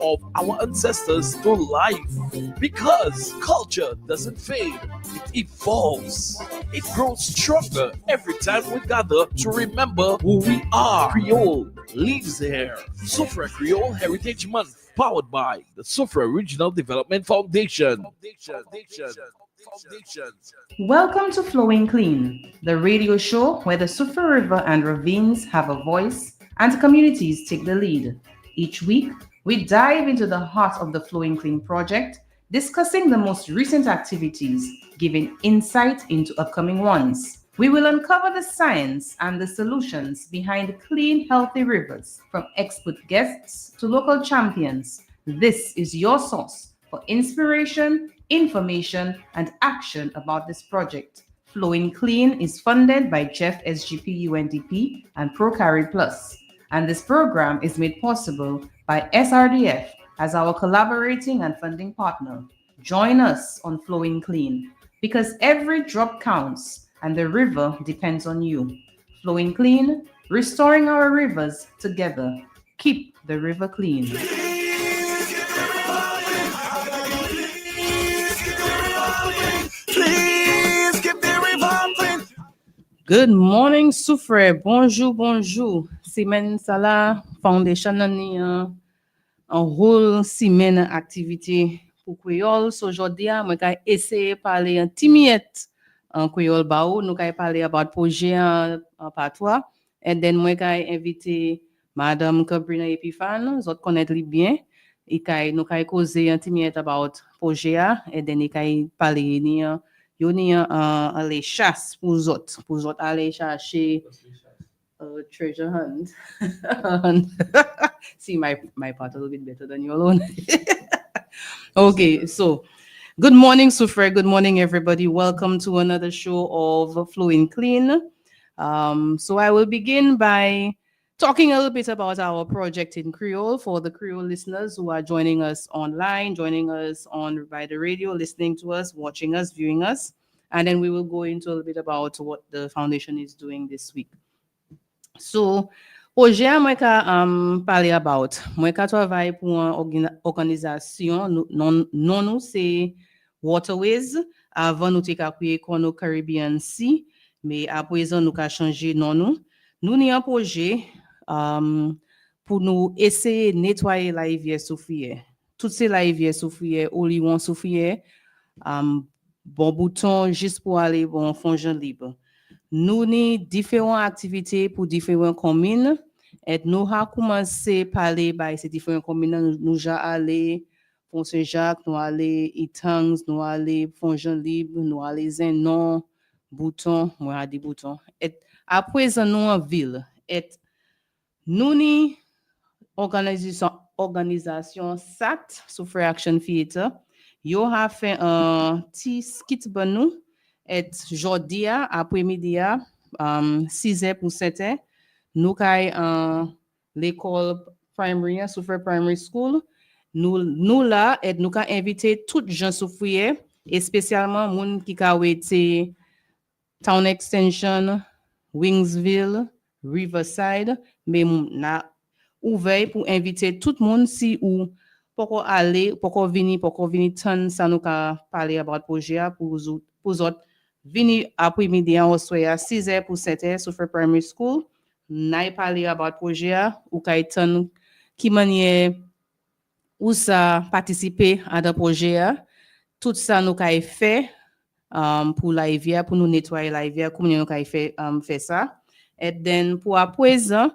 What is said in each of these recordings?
of our ancestors to life. Because culture doesn't fade, it evolves. It grows stronger every time we gather to remember who we are. Creole lives here. Sufra Creole Heritage Month, powered by the Sufra Regional Development Foundation. Welcome to Flowing Clean, the radio show where the Sufa River and ravines have a voice and communities take the lead. Each week, we dive into the heart of the Flowing Clean project, discussing the most recent activities, giving insight into upcoming ones. We will uncover the science and the solutions behind clean, healthy rivers, from expert guests to local champions. This is your source for inspiration, information, and action about this project. Flowing Clean is funded by Jeff SGP UNDP and ProCarry Plus, and this program is made possible by SRDF as our collaborating and funding partner. Join us on Flowing Clean because every drop counts and the river depends on you. Flowing Clean, restoring our rivers together. Keep the river clean. Good morning, Soufre. Bonjour, bonjour. Semaine Sala Foundation ni un whole semaine activité pour Creole. So aujourd'hui, moi vais essayer de parler un timiette en Creole bao. Nous vais parler about projet en patois. And then moi vais inviter Madame Cabrina Epifan, vous connaissez bien. Et nous vais causer un timiette about projet. Et then nous vais parler ni yo ni aller chasse pour autres aller chercher treasure hunt. See my part a little bit better than your own. Okay, so good morning, Soufre. Good morning, everybody. Welcome to another show of Flowing Clean. So I will begin by talking a little bit about our project in Creole for the Creole listeners who are joining us online, joining us on by the radio, listening to us, watching us, viewing us. And then we will go into a little bit about what the foundation is doing this week. So, hoje moi ka parler about moi ka travaille pour une organisation non nous c'est Waterways avant nous te ka créer Kono Caribbean Sea mais à présent nous ka changer nous ni un projet pour nous essayer nettoyer la rivière Soufrière. Toutes ces rivières Soufrière, Oliron Soufrière bon bouton juste pour aller bon fonction libre. Nous avons différentes activités pour différentes communes et nous avons commencé à parler de ces différentes communes. Nous avons allé Pont Saint-Jacques, nous avons allé Itangs, nous avons allé Fonction Libre, nous avons allé Zenon, Bouton, moi j'ai dit Bouton. Et après, nous avons en ville. Et nous avons organisation SAT, Soufre Action Theater. Yo a fait un petit skit pour nous. Et aujourd'hui, après-midi, 6h pour 7h, nous avons l'école primaire, Soufre Primary School. Nous là, et nous avons invité tous les gens souffriers, et spécialement les gens qui ont été Town Extension, Wingsville, Riverside, mais nous avons ouvert pour inviter tout le monde si ou pour aller, pour venir tant ça nous a parlé about projet pour autres venir après-midi en soir 6h pour 7h sur Primary School n'a parlé about projet ou kaitan qui manière ou ça participer à des projets tout ça nous a fait pour la rivière pour nous nettoyer la rivière comment nous a fait ça et then pour après ça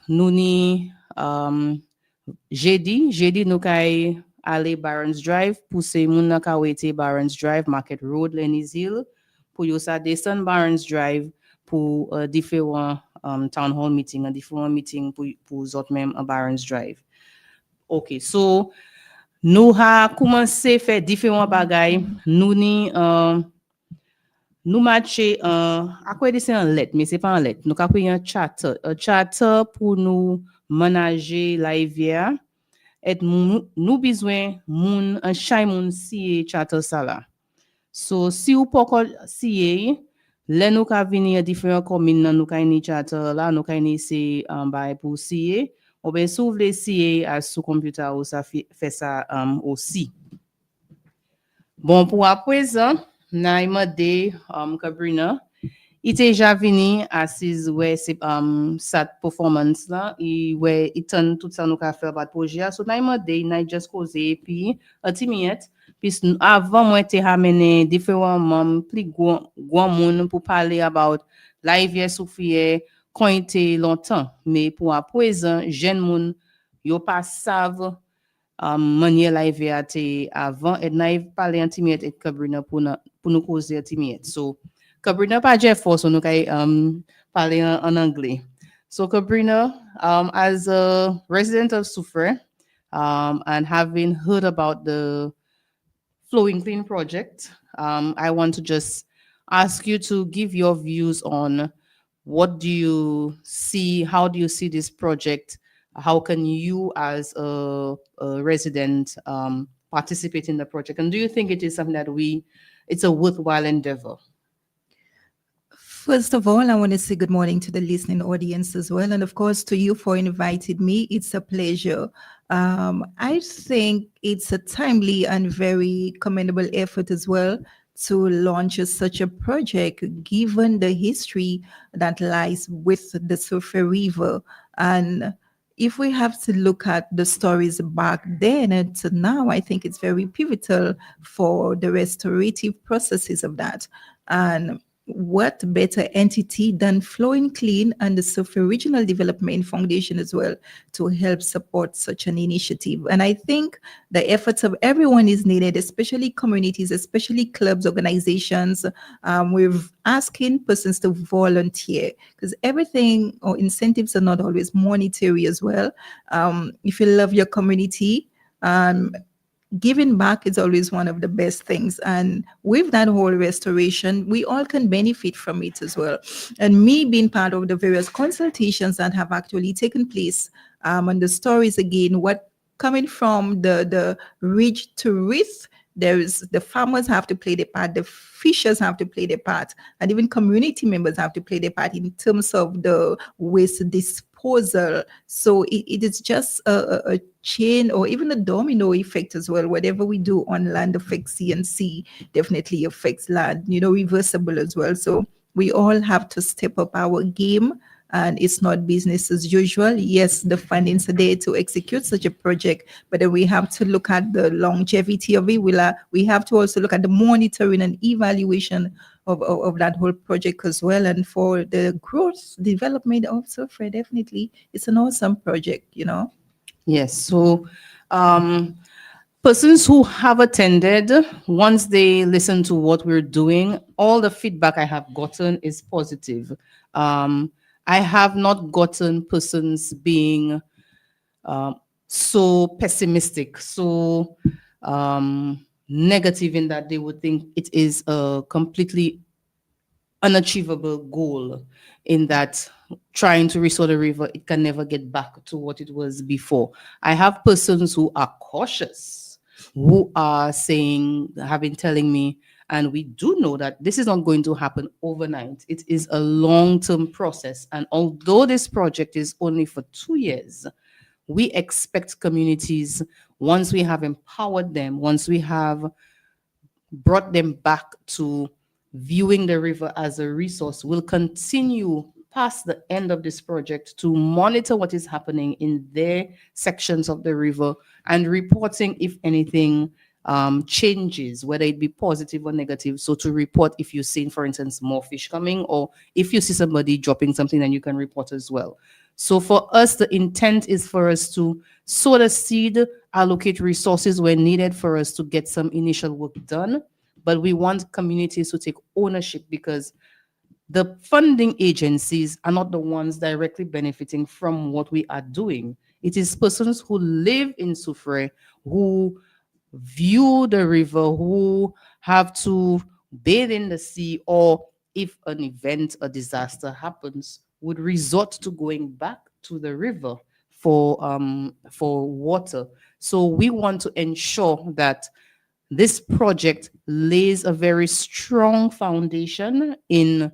nous ni jeudi nous kay aller Barons Drive pour ces moun ka wete Barons Drive Market Road Lenny's Hill pour yo sa descend Barons Drive pour différents town hall meeting différents meeting pour autres même Barons Drive. OK, so nous a commencé faire différents bagailles nous matcher à quoi c'est en lettre mais c'est pas en lettre nous avons un charter pour nous manager la rivière et nous besoin moun un chay moun si charter ça là so si ou pas si là nous ka venir différents communes nous ka ni charter là nous ka ni c'est en bail pour si Ou bien si vous voulez essayer sous computer ou ça fait ça aussi. Bon, pour à présent, n'a demandé Cabrina, il était déjà venu assise ouais c'est cette performance là et ouais il tient tout ça nous qu'a faire par projet. So n'a demandé, n'a juste causé puis un petit minute puis avant moi t'ai ramené différents membres plus grand monde pour parler about live Sophie quand était longtemps mais pour à présent jeune monde yo pas savent manière live a été avant et n'a parlé intimate et Cabrina pour nous causer intimate. So Cabrina pas Jeff so nous kay parler en anglais. So Cabrina, as a resident of Soufrière, and having heard about the Flowing Clean project, I want to just ask you to give your views on what do you see, how do you see this project? How can you, as a resident, participate in the project? And do you think it is something that it's a worthwhile endeavor? First of all, I want to say good morning to the listening audience as well. And of course, to you for inviting me. It's a pleasure. I think it's a timely and very commendable effort as well to launch such a project, given the history that lies with the Soufrière River. And if we have to look at the stories back then and to now, I think it's very pivotal for the restorative processes of that. And what better entity than Flowing Clean and the Soufrière Regional Development Foundation as well to help support such an initiative. And I think the efforts of everyone is needed, especially communities, especially clubs, organizations. We're asking persons to volunteer because everything or incentives are not always monetary as well. If you love your community, giving back is always one of the best things. And with that whole restoration, we all can benefit from it as well. And me being part of the various consultations that have actually taken place, and the stories again, what coming from the ridge to reef, there is the farmers have to play their part, the fishers have to play their part, and even community members have to play their part in terms of the waste disposal. So it is just a chain or even a domino effect as well. Whatever we do on land affects sea, and sea definitely affects land, reversible as well. So we all have to step up our game. And it's not business as usual. Yes, the fundings are there to execute such a project, but then we have to look at the longevity of it. We have to also look at the monitoring and evaluation of that whole project as well. And for the growth development of Soufrière, definitely, it's an awesome project, Yes. So, persons who have attended, once they listen to what we're doing, all the feedback I have gotten is positive. I have not gotten persons being so pessimistic, so negative in that they would think it is a completely unachievable goal, in that trying to restore the river, it can never get back to what it was before. I have persons who are cautious, who are telling me, and we do know that this is not going to happen overnight. It is a long-term process. And although this project is only for 2 years, we expect communities, once we have empowered them, once we have brought them back to viewing the river as a resource, will continue past the end of this project to monitor what is happening in their sections of the river and reporting if anything changes, whether it be positive or negative. So to report if you're seeing, for instance, more fish coming, or if you see somebody dropping something, then you can report as well. So for us, the intent is for us to sow the seed, allocate resources where needed for us to get some initial work done. But we want communities to take ownership, because the funding agencies are not the ones directly benefiting from what we are doing. It is persons who live in Soufrière, who view the river, who have to bathe in the sea, or if an event, a disaster happens, would resort to going back to the river for water. So we want to ensure that this project lays a very strong foundation in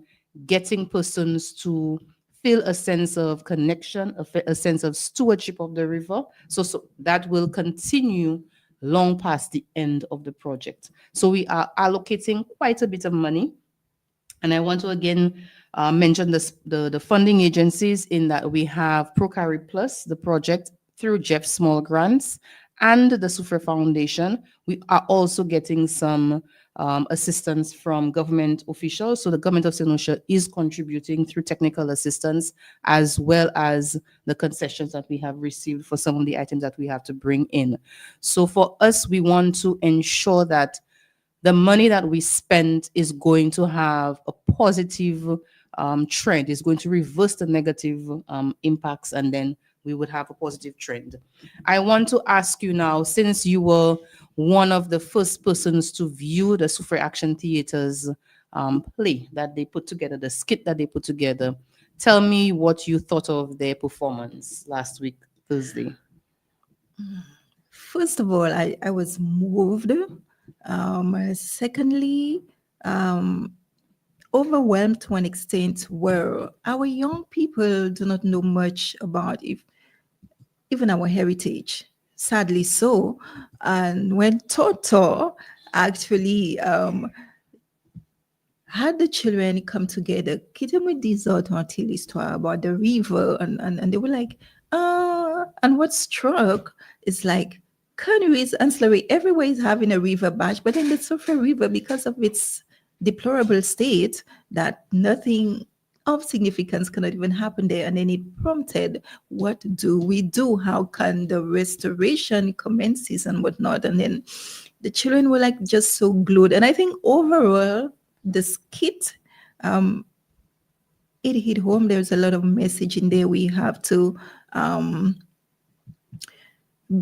getting persons to feel a sense of connection, a sense of stewardship of the river. So that will continue long past the end of the project. So we are allocating quite a bit of money. And I want to again mention the funding agencies in that we have Procari Plus, the project through Jeff Small Grants, and the Sufre Foundation. We are also getting some assistance from government officials. So the government of St. Lucia is contributing through technical assistance, as well as the concessions that we have received for some of the items that we have to bring in. So for us, we want to ensure that the money that we spend is going to have a positive trend, is going to reverse the negative impacts, and then we would have a positive trend. I want to ask you now, since you were one of the first persons to view the Sufre Action Theatre's play that they put together, the skit that they put together, tell me what you thought of their performance last week, Thursday. First of all, I was moved. Secondly, overwhelmed to an extent where our young people do not know much about even our heritage. Sadly so. And when Toto actually had the children come together, Kita me dessert until l'histoire about the river, and they were like, and what struck is like canoes, ancillary, everywhere is having a river badge, but in the Sufre River, because of its deplorable state, that nothing of significance cannot even happen there. And then it prompted, what do we do? How can the restoration commences and whatnot? And then the children were like just so glued. And I think overall, the skit, it hit home. There's a lot of message in there. We have to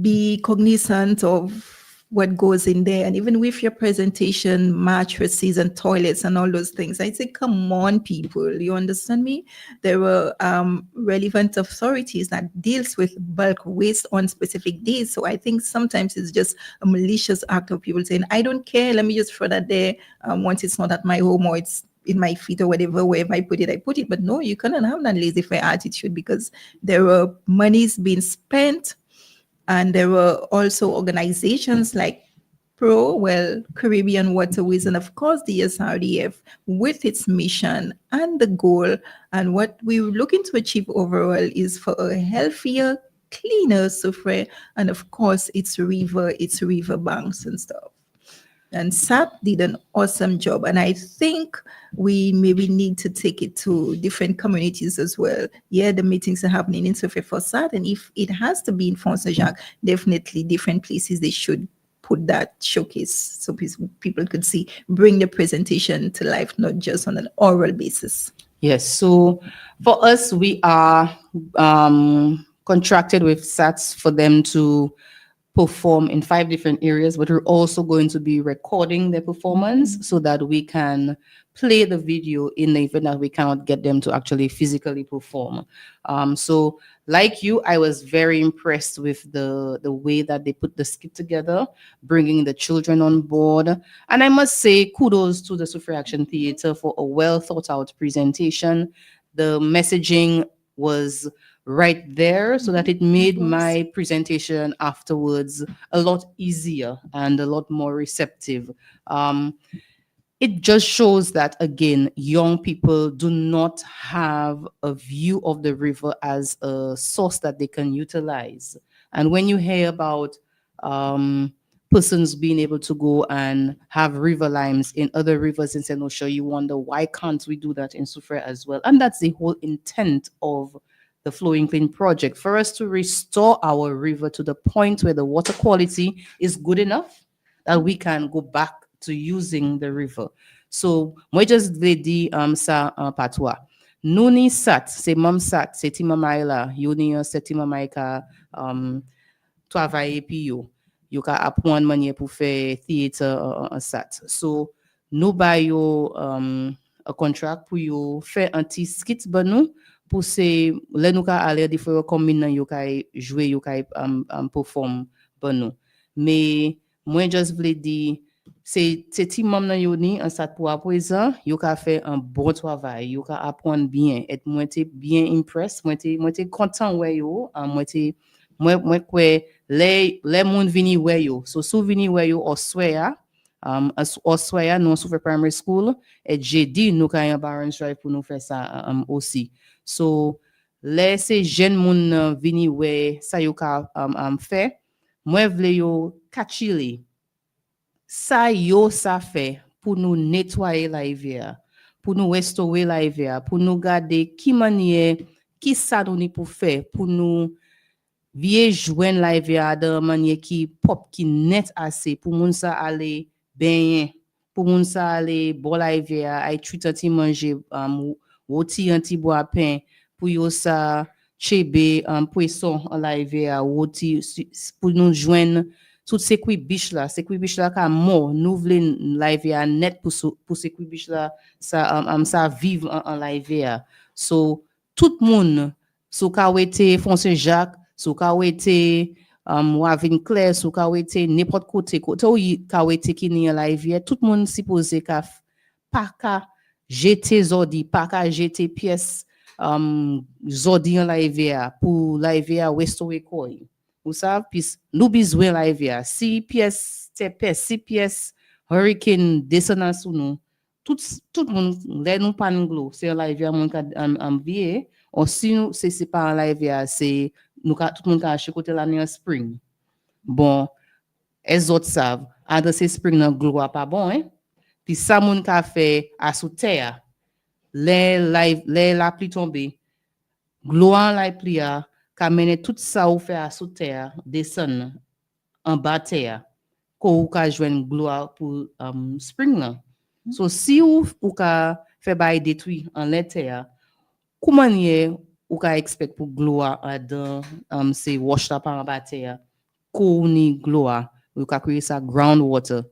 be cognizant of what goes in there. And even with your presentation, mattresses and toilets and all those things, I say, come on, people, you understand me? There were relevant authorities that deals with bulk waste on specific days. So I think sometimes it's just a malicious act of people saying, I don't care, let me just throw that there once it's not at my home or it's in my feet or whatever, wherever I put it. But no, you cannot have that laissez-faire attitude, because there were monies being spent. And there were also organizations like Caribbean Waterways, and of course the SRDF with its mission and the goal. And what we're looking to achieve overall is for a healthier, cleaner Sufre, and of course its river banks and stuff. And SAT did an awesome job. And I think we maybe need to take it to different communities as well. Yeah, the meetings are happening in Sufre for SAT. And if it has to be in Font Saint-Jacques, definitely different places they should put that showcase so people could see, bring the presentation to life, not just on an oral basis. Yes, so for us, we are contracted with SATs for them to perform in 5 different areas, but we're also going to be recording their performance so that we can play the video in the event that we cannot get them to actually physically perform. So like you, I was very impressed with the way that they put the skit together, bringing the children on board. And I must say kudos to the Sufre Action Theatre for a well thought out presentation. The messaging was right there so that it made my presentation afterwards a lot easier and a lot more receptive. It just shows that, again, young people do not have a view of the river as a source that they can utilize. And when you hear about persons being able to go and have river limes in other rivers in St. Lucia, you wonder, why can't we do that in Sufre as well? And that's the whole intent of the Flowing Clean project, for us to restore our river to the point where the water quality is good enough that we can go back to using the river. So, moi just vle di sa patwa. Nou ni sat, se mam sat, se ti mamay la, yo ni yon se ti mamay ka travaye pi yo. Yo ka apwan manye pou fe theater sat. So, nou ba yo a contract pou yo fe anti skit ban nou, pour se le nou ka ale di fwe kombine yo kay jouer yo kay perform ban nou. Mais moi just vle di c'est ti membre nan yo ni en stade pour à présent, yo ka fait un bon travail, yo ka apprendre bien, et moi t'es bien impressed, moi t'es content ouais yo, moi quoi les moun vini ouais yo. So sou vini ouais yo Oswaya, Oswaya non Soufre Primary School et j'ai dit nous ka yon Barons Drive pour nous faire ça aussi. So les ces jeunes moun vini ouais ça yo ka fait, moi vle yo kachili ça yo ça fait pour nous nettoyer la rivière, pour nous restaurer la rivière, pour nous garder qui manière, qui ça nous ni pour faire, pour nous vieux joindre la rivière de manière qui pop, qui net assez, pour moun ça aller bien, pour moun ça aller boire la rivière, ay tuit anti manger, rôti anti boire pain, pour yo ça chebe, poisson en la rivière, rôti, pour nous joindre toutes ces biches là ka mort nous voulons live à net pour ces biches là ça vivre en live. So tout monde so ka wete Fonce Jacques, so ka wete Wavin Claire, so ka wete n'importe côté ou ka wete qui ni en live, tout monde supposé ka pas ka jeter zodi, pas ka jeter pièce zodi en live pour live restaurer quoi. Vous savez, puis nous besoin la rivière. Si pièces, si pièces, hurricane descendant sous nous, tout le monde, là nous pas nous c'est la rivière mon cas envié. Ou si nous c'est pas la rivière, c'est nous tout le monde a côté la nuit spring. Bon, les autres savent, à ces spring dans gloire pas bon hein. Puis ça mon ka fait à sous terre. Les la pluie tomber. Gloire la pluie ka mene tout ça ou fait à sous terre descend en bas terre ko ka joindre gloire pour spring là. So si ou ka fait bail détruit en la terre, comment ou ka expect pour gloire dans c'est wash up en bas terre ko ni gloire ou ka créer ça groundwater.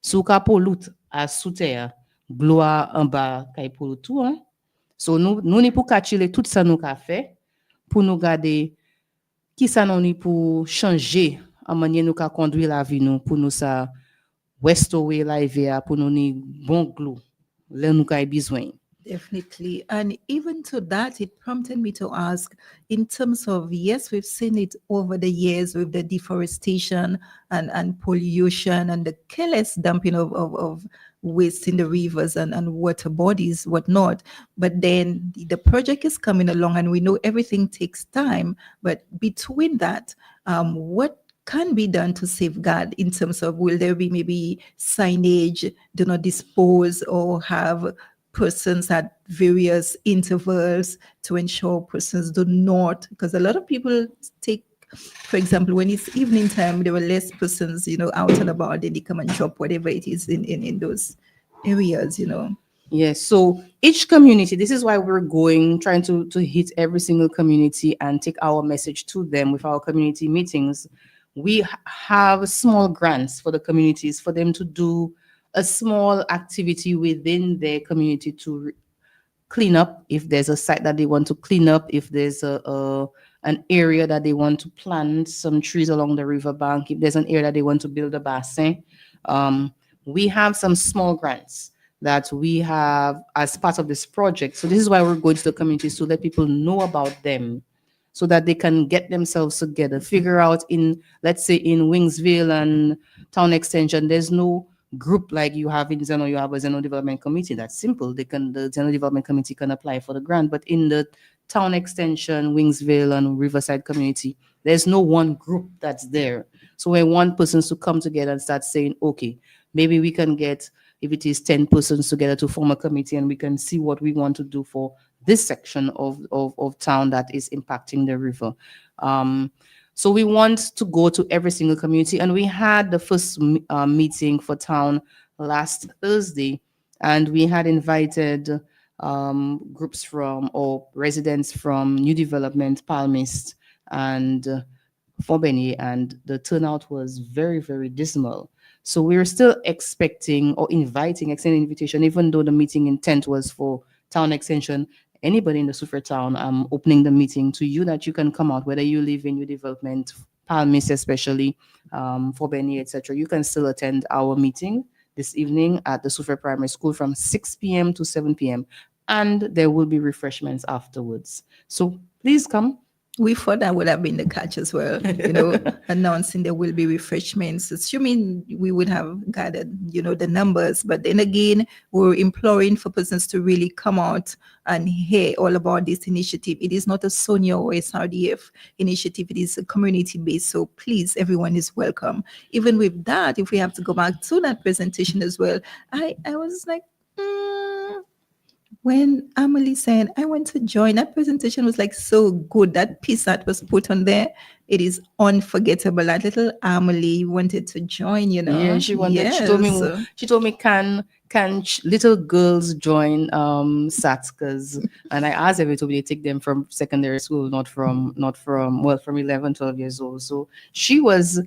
So ka pollute à sous terre, gloire en bas kay pollute tout hein. So nous ni pour catcher tout ça nous ka fait pour nous garder qui ça non pour changer en manière nous ka conduire la vie nous pour nous ça restaurer la vie pour nous ni bon glou là nous ka besoin. Definitely. And even to that, it prompted me to ask in terms of, yes, we've seen it over the years with the deforestation and pollution and the careless dumping of waste in the rivers and water bodies, whatnot. But then the project is coming along and we know everything takes time. But between that, what can be done to safeguard in terms of, will there be maybe signage, do not dispose, or have persons at various intervals to ensure persons do not, because a lot of people take, for example, when it's evening time, there were less persons, out and about, and they come and shop whatever it is in those areas, Yes, so each community, this is why we're trying to hit every single community and take our message to them with our community meetings. We have small grants for the communities for them to do a small activity within their community to clean up if there's a site that they want to clean up, if there's an area that they want to plant some trees along the riverbank, if there's an area that they want to build a bassin. We have some small grants that we have as part of this project. So this is why we're going to the communities to let people know about them so that they can get themselves together, figure out let's say in Wingsville and Town Extension, there's no group like you have in Zeno, you have a Zeno Development Committee. That's simple. The Zeno Development Committee can apply for the grant, but in the Town Extension, Wingsville and Riverside community, there's no one group that's there. So we want persons to come together and start saying, okay, maybe we can get, if it is 10 persons together to form a committee and we can see what we want to do for this section of town that is impacting the river. So we want to go to every single community, and we had the first meeting for town last Thursday, and we had invited groups from or residents from New Development, Palmist, and Fort-Benning, and the turnout was very, very dismal. So we're still expecting or extending invitation, even though the meeting intent was for town extension. Anybody in the Soufre town, I'm opening the meeting to you that you can come out, whether you live in New Development, Palmist especially, Fort-Benning, etc. You can still attend our meeting this evening at the Soufriere Primary School from 6 p.m. to 7 p.m. And there will be refreshments afterwards. So please come. We thought that would have been the catch as well, announcing there will be refreshments, assuming we would have gathered, the numbers. But then again, we're imploring for persons to really come out and hear all about this initiative. It is not a Sonia or SRDF initiative. It is a community-based. So please, everyone is welcome. Even with that, if we have to go back to that presentation as well, I was like, when Amelie said, I want to join, that presentation was like so good. That piece that was put on there, it is unforgettable. That little Amelie wanted to join, Yeah, she wanted. Yes. She told me, can little girls join SATSCAs? And I asked them to be take them from secondary school, not from 11, 12 years old. So she was.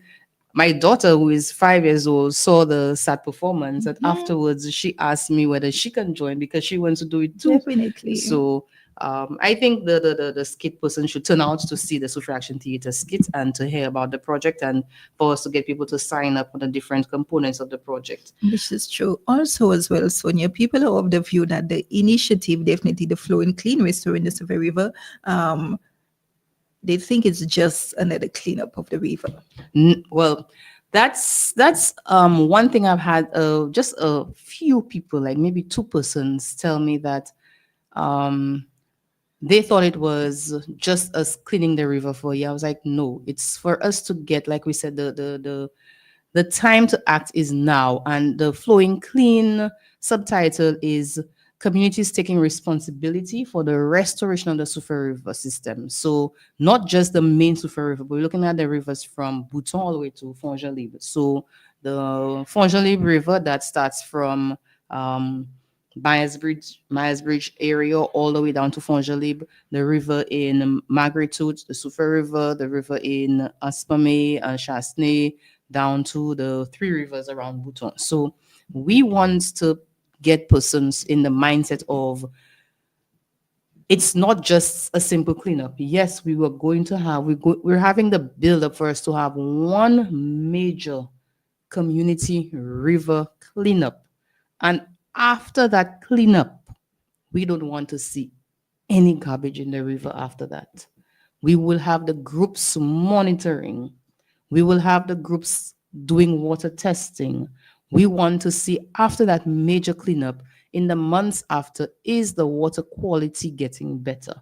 My daughter, who is 5 years old, saw the SAT performance, and afterwards she asked me whether she can join because she wants to do it too. Definitely. So I think the skit person should turn out to see the Soufriere Action Theatre skit and to hear about the project, and for us to get people to sign up on the different components of the project. This is true. Also, as well, Sonia, people are of the view that the initiative, definitely the Flow and Clean Restoring the Soufriere River, they think it's just another cleanup of the river. Well, that's one thing I've had. Just a few people, like maybe 2 persons, tell me that they thought it was just us cleaning the river for a year. I was like, no, it's for us to get, like we said, the time to act is now, and the Flowing Clean subtitle is communities taking responsibility for the restoration of the Soufriere River system. So not just the main Soufriere River, but we're looking at the rivers from Bouton all the way to Fongelib. So the Fongelib River that starts from Myers Bridge area all the way down to Fongelib, the river in Margaretouth, the Soufriere River, the river in Aspame and Chassenay, down to the 3 rivers around Bouton. So we want to get persons in the mindset of it's not just a simple cleanup. Yes, we were going to have, we're having the build-up for us to have one major community river cleanup. And after that cleanup, we don't want to see any garbage in the river after that. We will have the groups monitoring. We will have the groups doing water testing. We want to see after that major cleanup, in the months after, is the water quality getting better?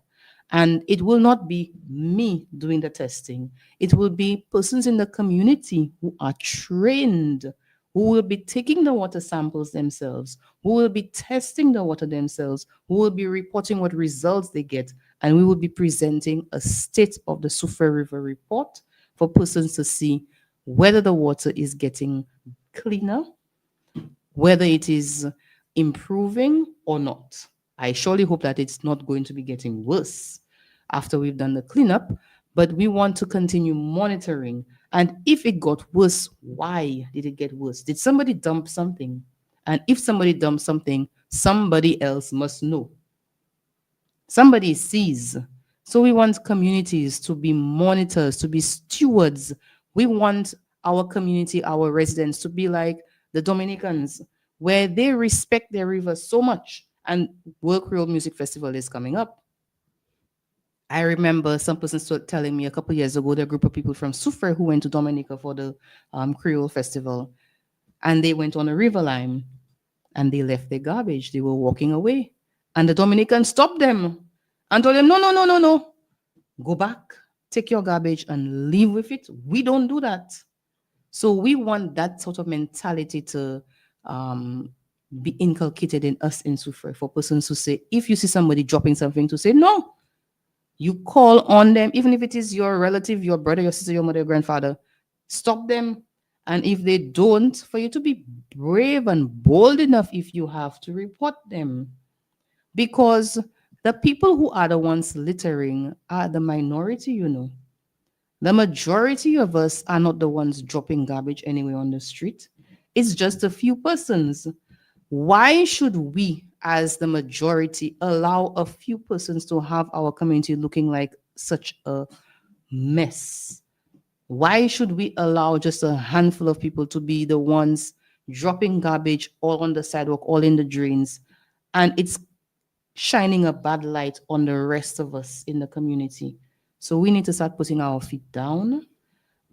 And it will not be me doing the testing. It will be persons in the community who are trained, who will be taking the water samples themselves, who will be testing the water themselves, who will be reporting what results they get. And we will be presenting a state of the Soufriere River report for persons to see whether the water is getting cleaner, whether it is improving or not. I surely hope that it's not going to be getting worse after we've done the cleanup, but we want to continue monitoring. And if it got worse, why did it get worse? Did somebody dump something? And if somebody dumped something, somebody else must know. Somebody sees. So we want communities to be monitors, to be stewards. We want our community, our residents to be like the Dominicans, where they respect their river so much. And World Creole Music Festival is coming up. I remember some person telling me a couple years ago, there a group of people from Soufriere who went to Dominica for the Creole Festival. And they went on a river line and they left their garbage. They were walking away. And the Dominicans stopped them and told them, no. Go back, take your garbage and leave with it. We don't do that. So we want that sort of mentality to be inculcated in us in Soufriere, for persons who say, if you see somebody dropping something, to say, no. You call on them, even if it is your relative, your brother, your sister, your mother, your grandfather, stop them. And if they don't, for you to be brave and bold enough if you have to report them. Because the people who are the ones littering are the minority, you know. The majority of us are not the ones dropping garbage anywhere on the street. It's just a few persons. Why should we, as the majority, allow a few persons to have our community looking like such a mess? Why should we allow just a handful of people to be the ones dropping garbage all on the sidewalk, all in the drains, and it's shining a bad light on the rest of us in the community. So we need to start putting our feet down.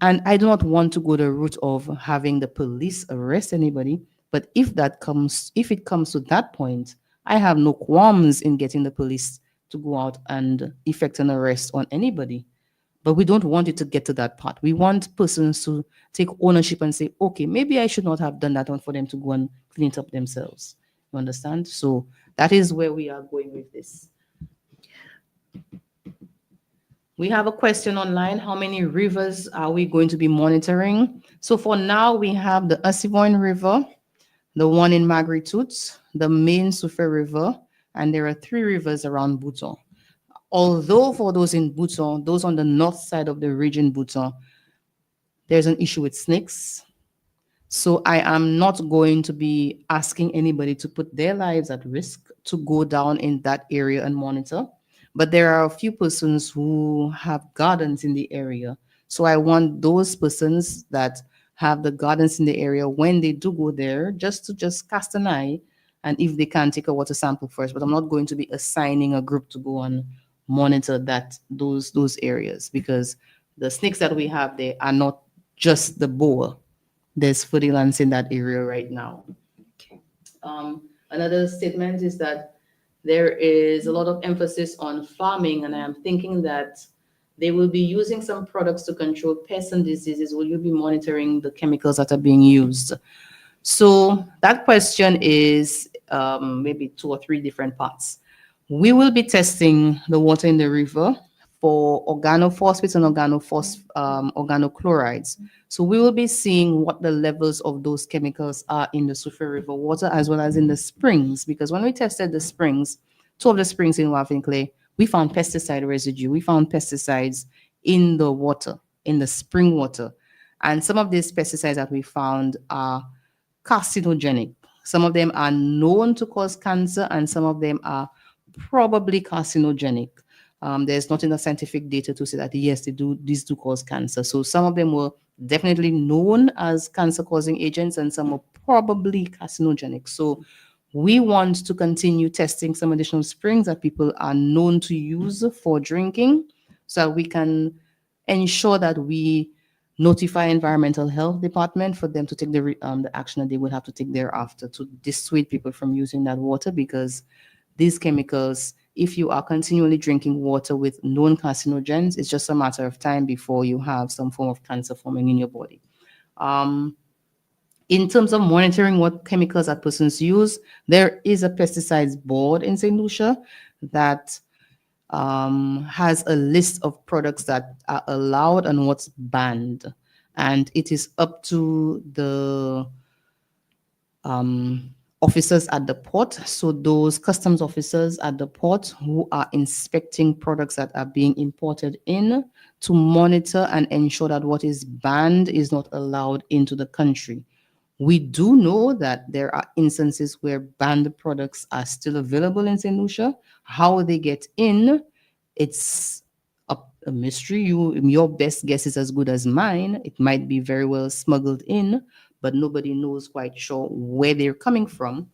And I do not want to go the route of having the police arrest anybody. But if it comes to that point, I have no qualms in getting the police to go out and effect an arrest on anybody. But we don't want it to get to that part. We want persons to take ownership and say, okay, maybe I should not have done that one for them to go and clean it up themselves. You understand? So that is where we are going with this. We have a question online. How many rivers are we going to be monitoring? So for now, we have the Assiniboine River, the one in Marguerite, the main Soufrière River, and there are 3 rivers around Bouton. Although for those in Bouton, those on the north side of the region Bouton, there's an issue with snakes. So I am not going to be asking anybody to put their lives at risk to go down in that area and monitor. But there are a few persons who have gardens in the area. So I want those persons that have the gardens in the area, when they do go there, just cast an eye, and if they can, take a water sample first. But I'm not going to be assigning a group to go and monitor those areas, because the snakes that we have there are not just the boa. There's footy-lands in that area right now. Okay. Another statement is that there is a lot of emphasis on farming, and I am thinking that they will be using some products to control pests and diseases. Will you be monitoring the chemicals that are being used? So that question is maybe 2 or 3 different parts. We will be testing the water in the river for organophosphates and organochlorides. So we will be seeing what the levels of those chemicals are in the Soufrière River water, as well as in the springs, because when we tested the springs, 2 of the springs in Wafinclay, we found pesticide residue. We found pesticides in the water, in the spring water. And some of these pesticides that we found are carcinogenic. Some of them are known to cause cancer, and some of them are probably carcinogenic. There's not enough scientific data to say that yes, these do cause cancer. So some of them were definitely known as cancer-causing agents, and some are probably carcinogenic. So we want to continue testing some additional springs that people are known to use for drinking, so we can ensure that we notify environmental health department for them to take the action that they would have to take thereafter to dissuade people from using that water, because these chemicals, if you are continually drinking water with known carcinogens, it's just a matter of time before you have some form of cancer forming in your body. In terms of monitoring what chemicals that persons use, there is a pesticides board in St. Lucia that has a list of products that are allowed and what's banned. And it is up to the officers at the port, so those customs officers at the port who are inspecting products that are being imported in, to monitor and ensure that what is banned is not allowed into the country. We do know that there are instances where banned products are still available in St. Lucia. How they get in, it's a mystery. Your best guess is as good as mine. It might be very well smuggled in, but nobody knows quite sure where they're coming from.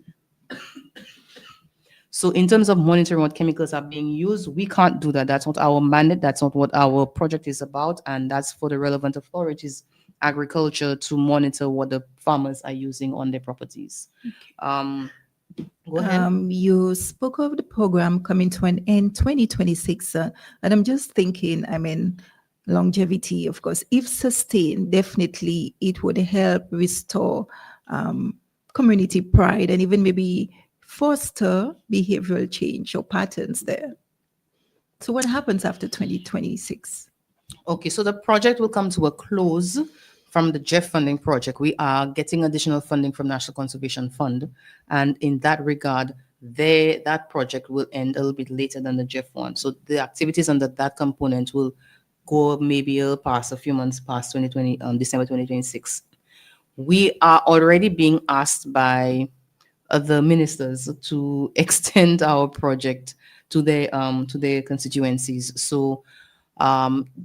So in terms of monitoring what chemicals are being used, we can't do that. That's not our mandate. That's not what our project is about. And that's for the relevant authorities, agriculture, to monitor what the farmers are using on their properties. Go ahead. You spoke of the program coming to an end 2026, and I'm just thinking, longevity, of course, if sustained, definitely it would help restore community pride and even maybe foster behavioral change or patterns there. So what happens after 2026? Okay, so the project will come to a close from the GEF funding project. We are getting additional funding from National Conservation Fund. And in that regard, that project will end a little bit later than the GEF one. So the activities under that component will go maybe a few months past December 2026. We are already being asked by other ministers to extend our project to their constituencies. So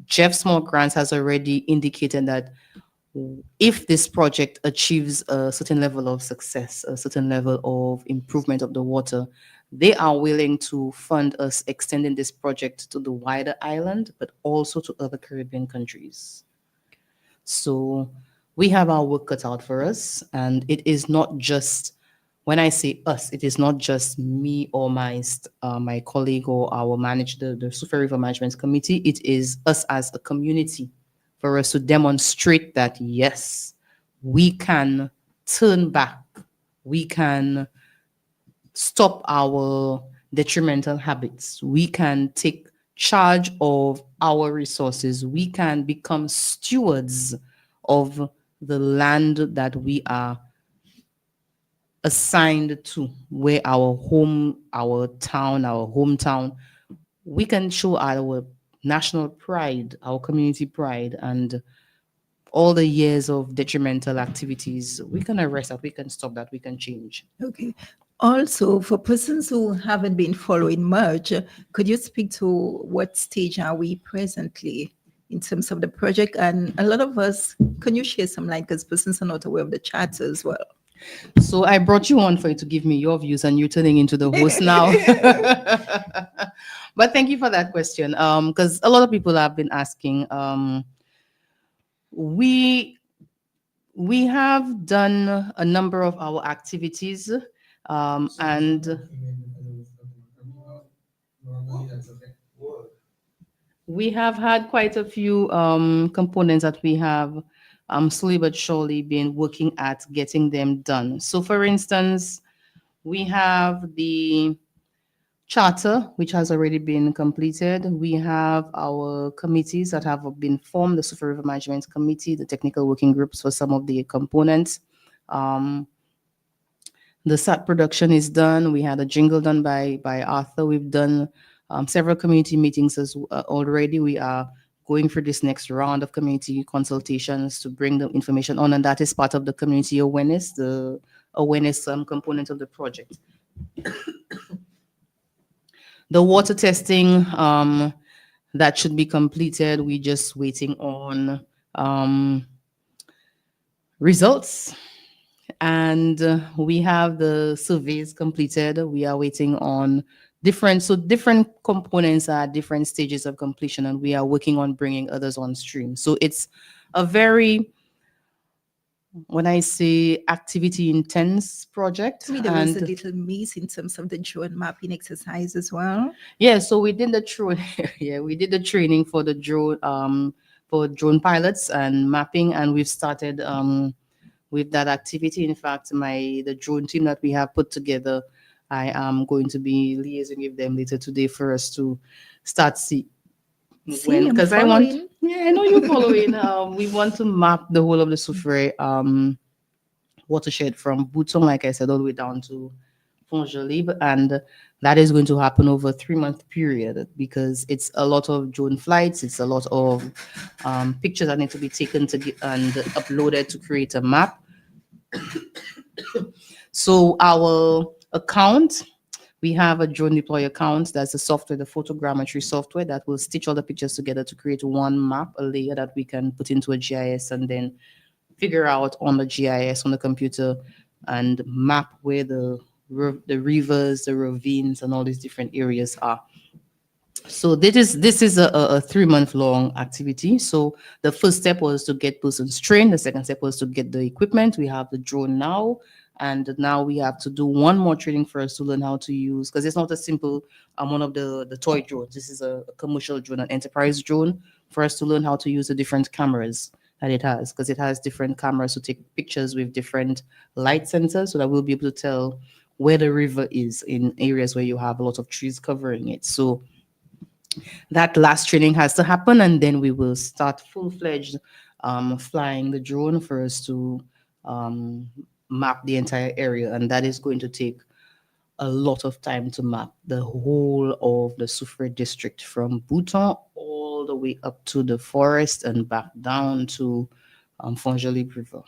Jeff Small Grants has already indicated that if this project achieves a certain level of success, a certain level of improvement of the water, they are willing to fund us extending this project to the wider island, but also to other Caribbean countries. So we have our work cut out for us. And it is not just, when I say us, it is not just me or my colleague or our manager, the Sufa River Management Committee. It is us as a community for us to demonstrate that, yes, we can turn back, we can stop our detrimental habits, we can take charge of our resources, we can become stewards of the land that we are assigned to, where our home, our town, our hometown, we can show our national pride, our community pride, and all the years of detrimental activities, we can arrest that, we can stop that, we can change. Okay. Also, for persons who haven't been following much, could you speak to what stage are we presently in terms of the project? And a lot of us, can you share some light, because persons are not aware of the charter as well? So I brought you on for you to give me your views, and you're turning into the host now. But thank you for that question, because a lot of people have been asking. We have done a number of our activities, and we have had quite a few components that we have slowly but surely been working at getting them done. So, for instance, we have the charter, which has already been completed. We have our committees that have been formed, the Sufa River Management Committee, the technical working groups for some of the components. The SAT production is done. We had a jingle done by Arthur. We've done several community meetings already. We are going for this next round of community consultations to bring the information on, and that is part of the community awareness, the awareness component of the project. The water testing that should be completed, we're just waiting on results. And we have the surveys completed. We are waiting on different components are at different stages of completion, and we are working on bringing others on stream. So it's a very, when I say activity intense project. I mean, there was a little miss in terms of the drone mapping exercise as well. Yeah, so we did the drone. Yeah, we did the training for the drone for drone pilots and mapping, and we've started with that activity. In fact, the drone team that we have put together, I am going to be liaising with them later today for us to start when, because I want. Yeah, I know you're following. We want to map the whole of the Soufrière watershed from Bouton, like I said, all the way down to Font-Jolibe, and that is going to happen over a 3-month period, because it's a lot of drone flights, it's a lot of pictures that need to be taken and uploaded to create a map. So our account, we have a drone deploy account. That's the software, the photogrammetry software that will stitch all the pictures together to create one map, a layer that we can put into a GIS and then figure out on the GIS on the computer and map where the rivers, the ravines, and all these different areas are. So this is a 3-month long activity. So the first step was to get persons trained. The second step was to get the equipment. We have the drone now, and now we have to do one more training for us to learn how to use, because it's not a simple one of the toy drones. This is a commercial drone, an enterprise drone, for us to learn how to use the different cameras that it has, because it has different cameras to take pictures with different light sensors, so that we'll be able to tell where the river is in areas where you have a lot of trees covering it. So that last training has to happen, and then we will start full-fledged flying the drone for us to map the entire area, and that is going to take a lot of time to map the whole of the Soufrière district from Bouton all the way up to the forest and back down to Font-Jolibe River.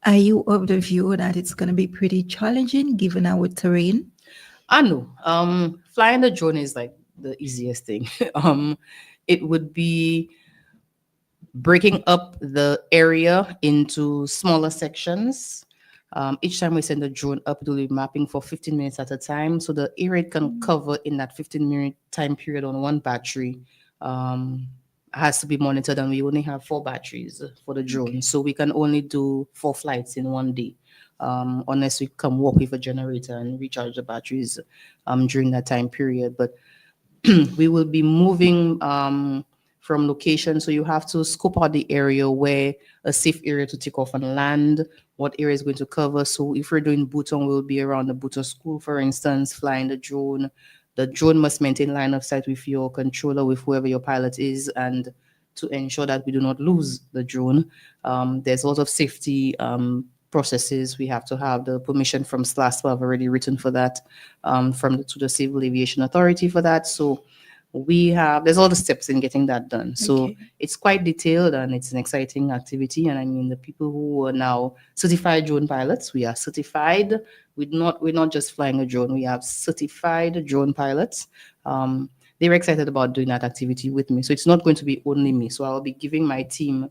Are you of the view that it's going to be pretty challenging given our terrain? I know. Flying the drone is like the easiest thing. It would be breaking up the area into smaller sections. Each time we send a drone up, it will be mapping for 15 minutes at a time. So the area it can cover in that 15-minute time period on one battery has to be monitored, and we only have 4 batteries for the drone. So we can only do 4 flights in one day, unless we come walk with a generator and recharge the batteries during that time period. But we will be moving from location. So you have to scope out the area where a safe area to take off and land, what area is going to cover. So if we're doing Bhutan, we'll be around the Bhutan school, for instance, flying the drone. The drone must maintain line of sight with your controller, with whoever your pilot is, and to ensure that we do not lose the drone. There's a lot of safety processes. We have to have the permission from SLASPA. I've already written for that, to the Civil Aviation Authority for that. So there's all the steps in getting that done. So it's quite detailed, and it's an exciting activity. And I mean, the people who are now certified drone pilots, we are certified. We're not just flying a drone. We have certified drone pilots. They were excited about doing that activity with me. So it's not going to be only me. So I'll be giving my team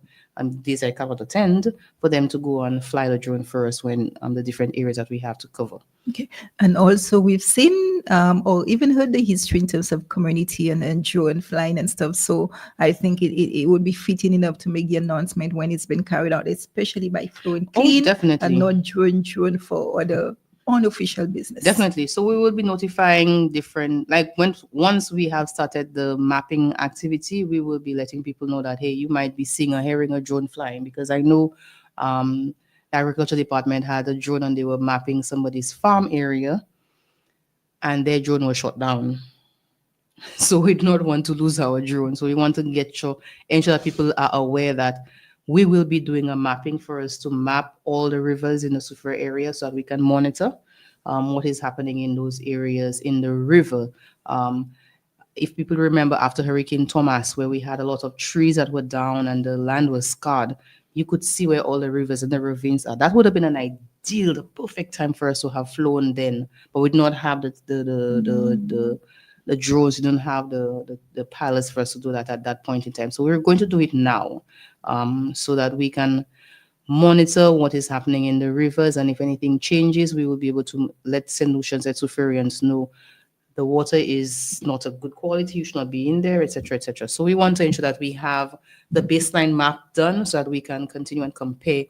days I cannot attend for them to go and fly the drone first when the different areas that we have to cover. Okay. And also we've seen or even heard the history in terms of community and drone flying and stuff. So I think it would be fitting enough to make the announcement when it's been carried out, especially by Flowing Clean, definitely. And not drone for other unofficial business. Definitely. So we will be notifying different, like once we have started the mapping activity, we will be letting people know that, hey, you might be seeing or hearing a drone flying, because I know the agriculture department had a drone and they were mapping somebody's farm area and their drone was shut down. So we do not want to lose our drone. So we want to ensure that people are aware that we will be doing a mapping for us to map all the rivers in the Soufriere area so that we can monitor what is happening in those areas in the river. If people remember after Hurricane Thomas, where we had a lot of trees that were down and the land was scarred, you could see where all the rivers and the ravines are. That would have been an ideal, the perfect time for us to have flown then, but we did not have the drones, we don't have the pilots for us to do that at that point in time. So we're going to do it now, so that we can monitor what is happening in the rivers, and if anything changes, we will be able to let St. Lucians and Soufrierians know the water is not of good quality, you should not be in there, etc., etc. So we want to ensure that we have the baseline map done so that we can continue and compare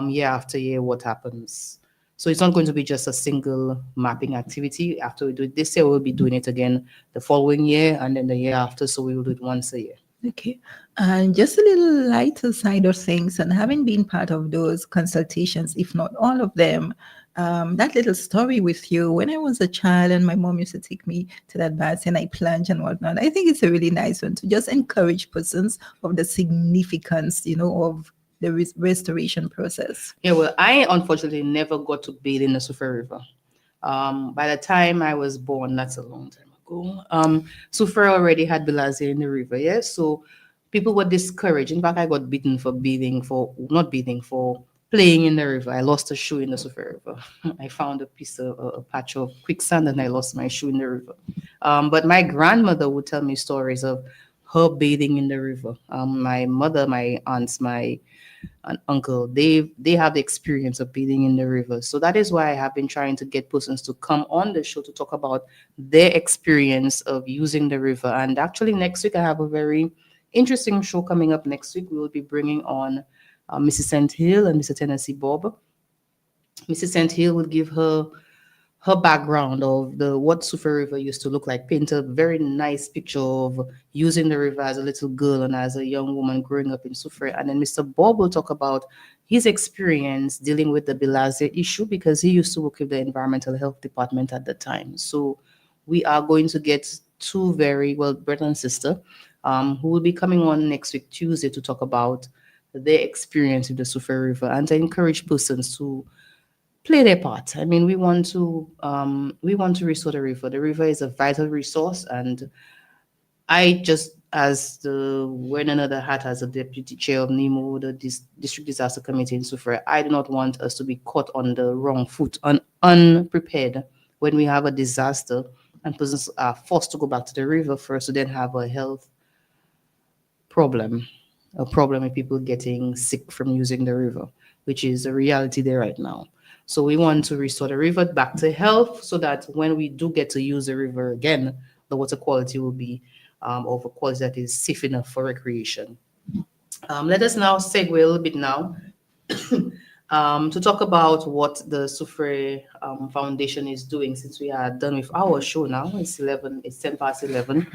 year after year what happens. So it's not going to be just a single mapping activity. After we do it this year, we'll be doing it again the following year and then the year after. So we will do it once a year. Okay. And just a little lighter side of things, and having been part of those consultations, if not all of them, that little story with you, when I was a child and my mom used to take me to that bath and I plunge and whatnot, I think it's a really nice one to just encourage persons of the significance, of the restoration process. Yeah, well, I unfortunately never got to bathe in the Soufriere River. By the time I was born, that's a long time ago, Soufriere already had Bilharzia in the river, yes? So people were discouraged. In fact, I got beaten for playing in the river. I lost a shoe in the Soufriere River. I found a patch of quicksand and I lost my shoe in the river. But my grandmother would tell me stories of her bathing in the river. My mother, my aunts, my uncle, they have the experience of bathing in the river. So that is why I have been trying to get persons to come on the show to talk about their experience of using the river. And actually next week, I have a very interesting show coming up next week. We will be bringing on Mrs. St. Hill and Mr. Tennessee Bob. Mrs. St. Hill will give her background of what Soufriere River used to look like, paint a very nice picture of using the river as a little girl and as a young woman growing up in Soufriere. And then Mr. Bob will talk about his experience dealing with the Bilharzia issue, because he used to work with the Environmental Health Department at the time. So we are going to get two very well brother and sister who will be coming on next week, Tuesday, to talk about their experience with the Soufriere River and to encourage persons to play their part. I mean, we want to restore the river. The river is a vital resource, and I just, wearing another hat as a deputy chair of NEMO, the District Disaster Committee in Soufriere, I do not want us to be caught on the wrong foot, unprepared when we have a disaster and persons are forced to go back to the river first to then have a health problem. a problem with people getting sick from using the river, which is a reality there right now. So we want to restore the river back to health so that when we do get to use the river again, the water quality will be of a quality that is safe enough for recreation. Let us now segue a little bit now to talk about what the Sufre Foundation is doing since we are done with our show now. It's 10 past 11.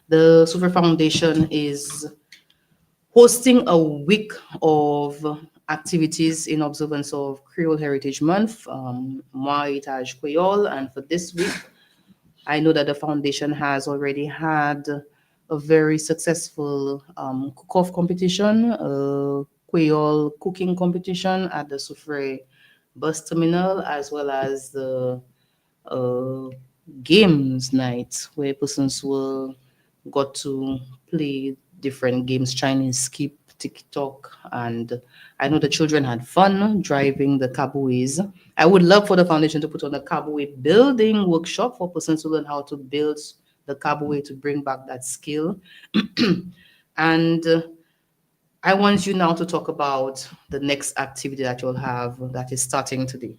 The Sufre Foundation is hosting a week of activities in observance of Creole Heritage Month, Moi Heritage Creole. And for this week, I know that the foundation has already had a very successful cook-off competition, Creole cooking competition at the Soufre bus terminal, as well as the uh, games night where persons will got to play different games, Chinese skip, TikTok, and I know the children had fun driving the cabooses. I would love for the foundation to put on a caboose building workshop for persons to learn how to build the caboose to bring back that skill. And I want you now to talk about the next activity that you'll have that is starting today.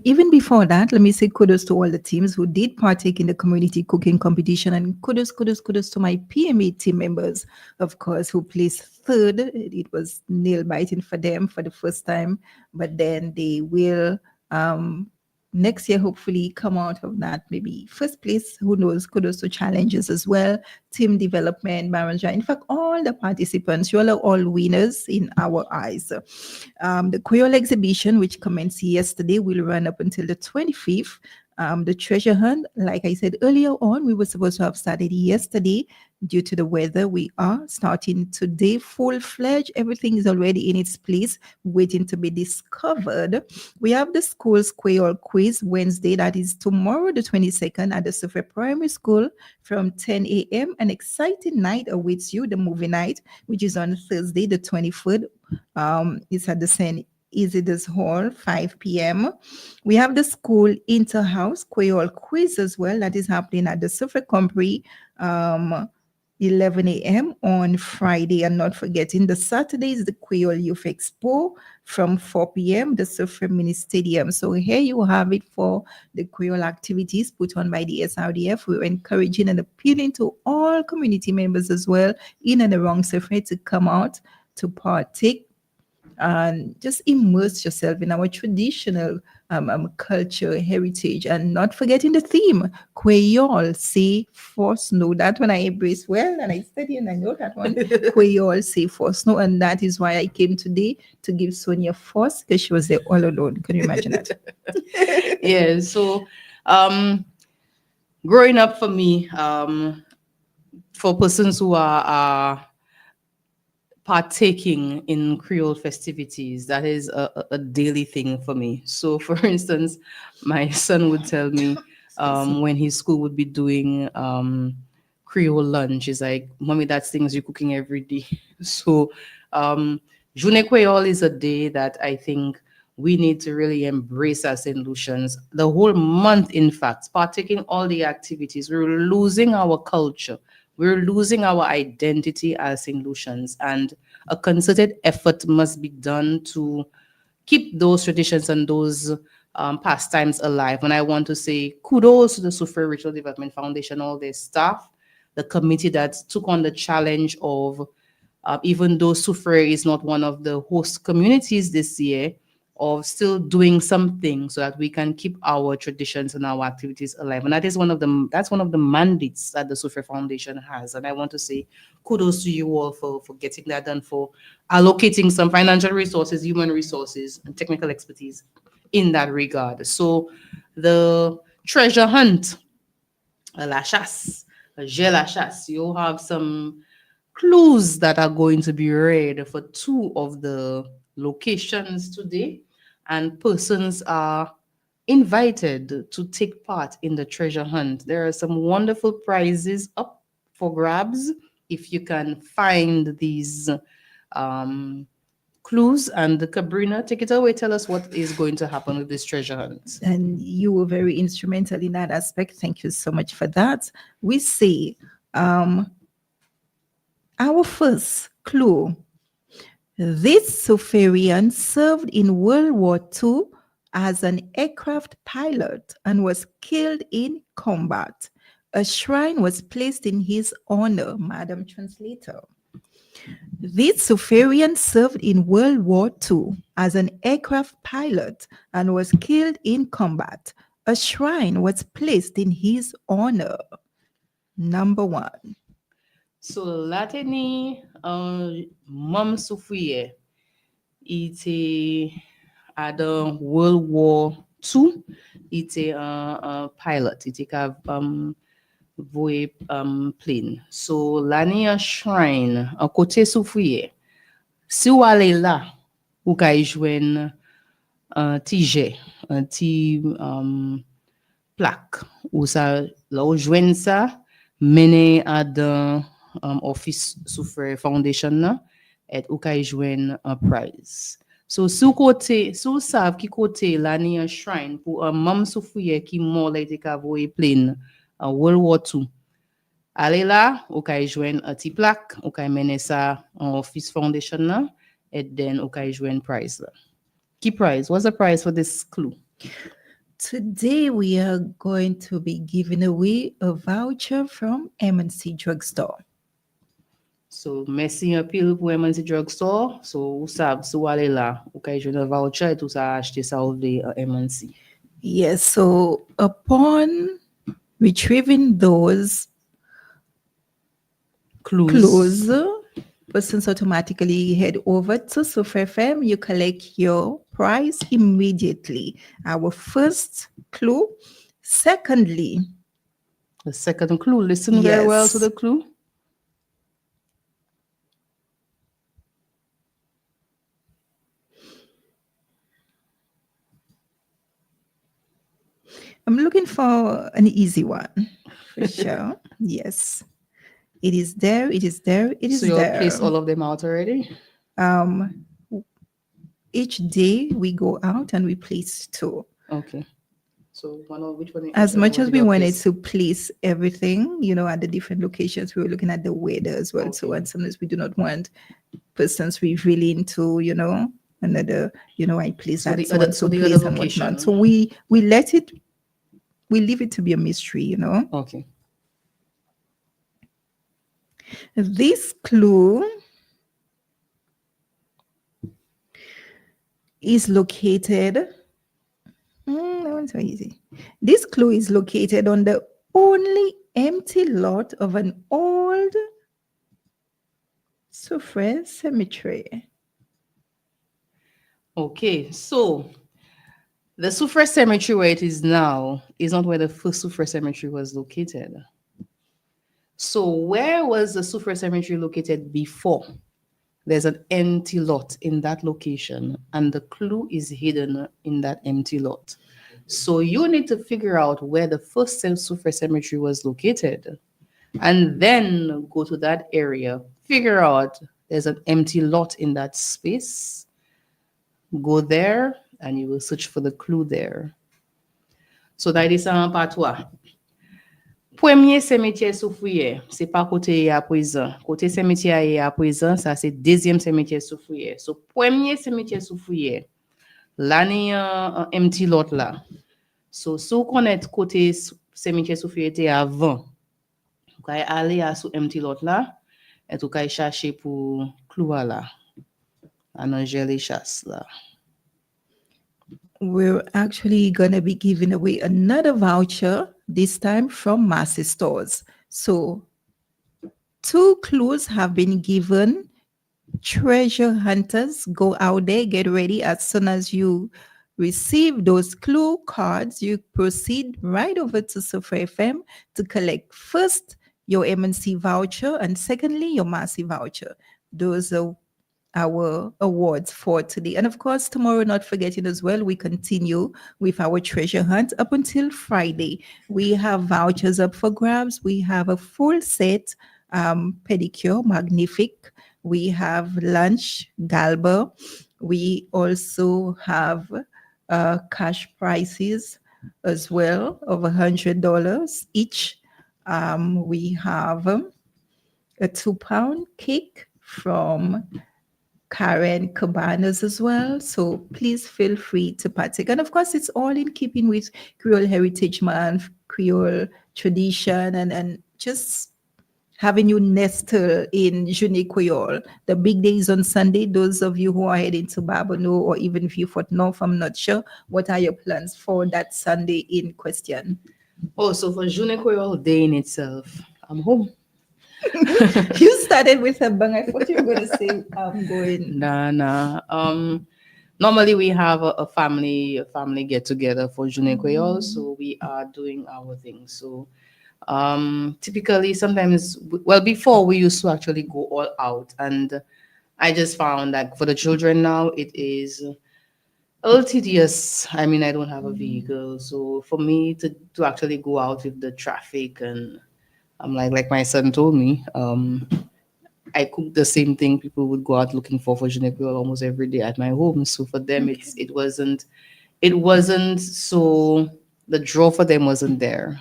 Even before that, let me say kudos to all the teams who did partake in the community cooking competition, and kudos to my PME team members, of course, who placed third. It was nail biting for them for the first time, but then they will next year hopefully come out of that maybe first place. Who knows? Kudos to challenges as well, team development, Maranja. In fact, all the participants, you all are all winners in our eyes. The Creole exhibition, which commenced yesterday, will run up until the 25th. The treasure hunt, like I said earlier on, we were supposed to have started yesterday. Due to the weather, we are starting today full-fledged. Everything is already in its place, waiting to be discovered. We have the school's Creole quiz Wednesday, that is tomorrow, the 22nd, at the Soufre Primary School from 10 a.m. An exciting night awaits you, the movie night, which is on Thursday, the 23rd. It's at the St. Isaiah's Hall, 5 p.m. We have the school inter-house Creole quiz as well. That is happening at the Soufre Compre, 11 a.m. on Friday. And not forgetting the Saturday is the Creole Youth Expo from 4 p.m. the Soufre Mini Stadium. So here you have it for the Creole activities put on by the SRDF. We're encouraging and appealing to all community members as well in and around Soufre to come out to partake and just immerse yourself in our traditional culture, heritage, and not forgetting the theme, Creole, say for snow. That one I embrace well, and I study and I know that one, Creole, say for snow, and that is why I came today to give Sonia force because she was there all alone. Can you imagine that? Yeah, so growing up for me, for persons who are partaking in Creole festivities, that is a daily thing for me. So, for instance, my son would tell me when his school would be doing Creole lunch, he's like, "Mommy, that's things you're cooking every day." So, Journée Creole is a day that I think we need to really embrace as St. Lucians. The whole month, in fact, partaking all the activities, we're losing our culture. We're losing our identity as St. Lucians, and a concerted effort must be done to keep those traditions and those pastimes alive. And I want to say kudos to the Soufre Ritual Development Foundation, all their staff, the committee that took on the challenge of, even though Soufre is not one of the host communities this year, of still doing something so that we can keep our traditions and our activities alive. And that's one of the mandates that the Soufre Foundation has. And I want to say kudos to you all for getting that done, for allocating some financial resources, human resources, and technical expertise in that regard. So the treasure hunt, la chasse, la chasse, you have some clues that are going to be read for two of the locations today, and persons are invited to take part in the treasure hunt. There are some wonderful prizes up for grabs if you can find these clues. And Cabrina, take it away. Tell us what is going to happen with this treasure hunt. And you were very instrumental in that aspect. Thank you so much for that. We say Our first clue. This Soufrian served in World War II as an aircraft pilot and was killed in combat. A shrine was placed in his honor, Madam Translator. This Soufrian served in World War II as an aircraft pilot and was killed in combat. A shrine was placed in his honor. Number one. So, Latini, Mam Soufriye, il était à dans World War II, il était un pilot, il était voyer plane. So, l'année un shrine, à côté Soufriye, si vous allez là, vous pouvez joindre un petit un petit plaque, ou ça, là, vous joignez ça, mené à dans Office Soufriye Foundation, là, et vous pouvez joindre un prize. So, si vous savez qui côté l'année un shrine pour un membre Soufriye qui mort là, il a voyé plane en World War II. Allez là, vous pouvez joindre un petit plaque, vous pouvez mener ça en Office Foundation là, et then vous pouvez joindre prize là. Key prize. What's the prize for this clue? Today we are going to be giving away a voucher from M&C Drugstore. So, merci un pile pour M&C Drugstore. So, vous savez, si vous allez là, vous pouvez jouer un voucher et tout ça, acheter ça au M&C. Yes, so upon retrieving those clues, persons automatically head over to Soufriye FM. You collect your prize immediately. Our first clue. Secondly, the second clue. Listen very well to the clue. I'm looking for an easy one for sure. Yes. It is there. It is there. It is there. So you place all there. of them out already? Each day we go out and we place two. Okay. So which one? As much as we wanted to place everything, at the different locations, we were looking at the weather as well. Okay. So, and sometimes we do not want persons we really into, another, I place that so place and whatnot. So we leave it to be a mystery, Okay. This clue is located. That one's so easy. This clue is located on the only empty lot of an old Soufriye cemetery. Okay, so the Soufriye cemetery where it is now is not where the first Soufriye cemetery was located. So where was the Soufriye cemetery located before? There's an empty lot in that location, and the clue is hidden in that empty lot. So you need to figure out where the first Soufriye cemetery was located, and then go to that area, figure out there's an empty lot in that space, go there, and you will search for the clue there. So that is part 1. Premier cimetière Soufriye, c'est pas côté à présent. Côté cimetière à présent, ça c'est deuxième cimetière Soufriye. So premier cimetière Soufriye, l'année empty lot là. So si vous connaissez côté cimetière Soufriye était avant, vous pouvez aller à ce empty lot là et vous pouvez chercher pour clou là. En les chasse là. We're actually going to be giving away another voucher, this time from Massey Stores. So 2 clues have been given. Treasure hunters, go out there, get ready. As soon as you receive those clue cards, you proceed right over to Soufriye FM to collect first your M&C voucher and secondly your Massey voucher. Those are our awards for today. And of course, tomorrow, not forgetting as well, we continue with our treasure hunt up until Friday. We have vouchers up for grabs. We have a full set pedicure, Magnifique. We have lunch, Galba. We also have cash prizes as well of $100 each. We have a 2-pound cake from Karen Cabanas as well. So please feel free to partake. And of course, it's all in keeping with Creole Heritage Month, Creole tradition, and just having you nestle in Journée Creole. The big day is on Sunday. Those of you who are heading to Babonneau or even Vieux-Fort North, I'm not sure. What are your plans for that Sunday in question? Oh, so for Journée Creole Day in itself, I'm home. You started with a bang. I thought you were going to say, I'm going. Nah. Normally we have a family get together for Journée Creole, so we are doing our thing. So typically sometimes, well, before we used to actually go all out, and I just found that for the children now it is a little tedious. I mean, I don't have a vehicle, so for me to actually go out with the traffic, and I'm like my son told me, I cook the same thing people would go out looking for Journée Creole almost every day at my home. So for them, it wasn't so, the draw for them wasn't there.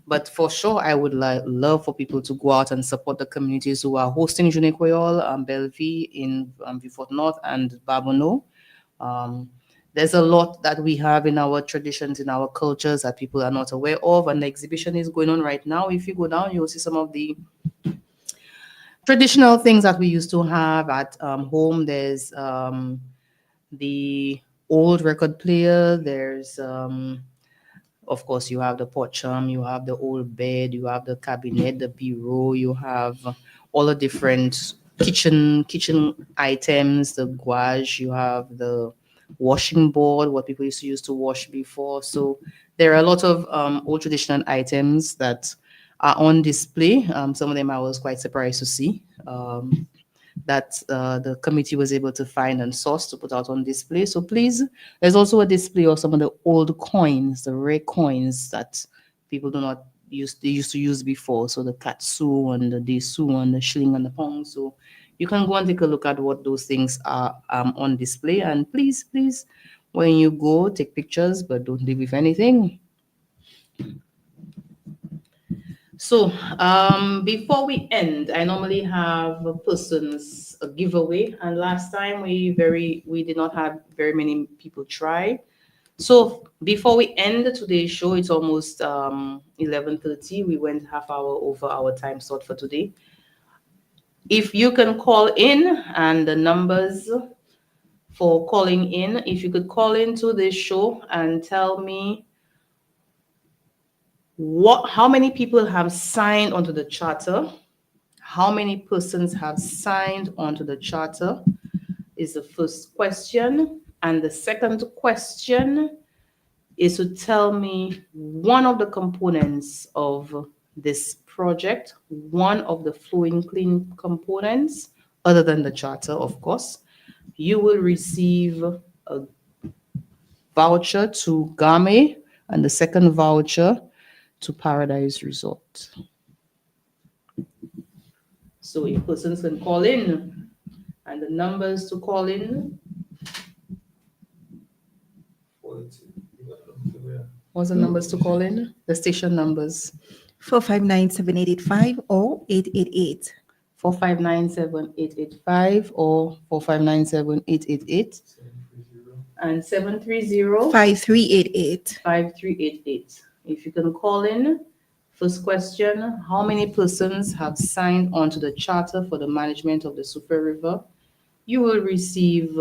But for sure, I would love for people to go out and support the communities who are hosting Journée Creole, Belleville in Vieux-Fort North and Babonneau. There's a lot that we have in our traditions, in our cultures that people are not aware of, and the exhibition is going on right now. If you go down, you'll see some of the traditional things that we used to have at home. There's the old record player. There's of course, you have the pocham, you have the old bed, you have the cabinet, the bureau, you have all the different kitchen items, the gouache, you have the washing board, what people used to use to wash before. So there are a lot of old traditional items that are on display. Some of them I was quite surprised to see. That the committee was able to find and source to put out on display. So please, there's also a display of some of the old coins, the rare coins that people do not use, they used to use before. So the katsu and the desu and the shilling and the pound. So you can go and take a look at what those things are on display. And please, when you go, take pictures, but don't leave with anything. So before we end, I normally have a giveaway, and last time we did not have very many people try. So before we end today's show, it's almost 11:30. We went half hour over our time slot for today. If you can call in, and the numbers for calling in, if you could call into this show and tell me how many people have signed onto the charter? How many persons have signed onto the charter is the first question. And the second question is to tell me one of the components of this project, one of the Flowing Clean components, other than the charter, of course. You will receive a voucher to Game, and the second voucher to Paradise Resort. So if persons can call in, and the numbers to call in. What's the numbers to call in? The station numbers. 459-7885 or 888. 459-7885 or 459-7888. And 730 5388. 5388. If you can call in. First question, how many persons have signed on to the charter for the management of the Soufrière River? You will receive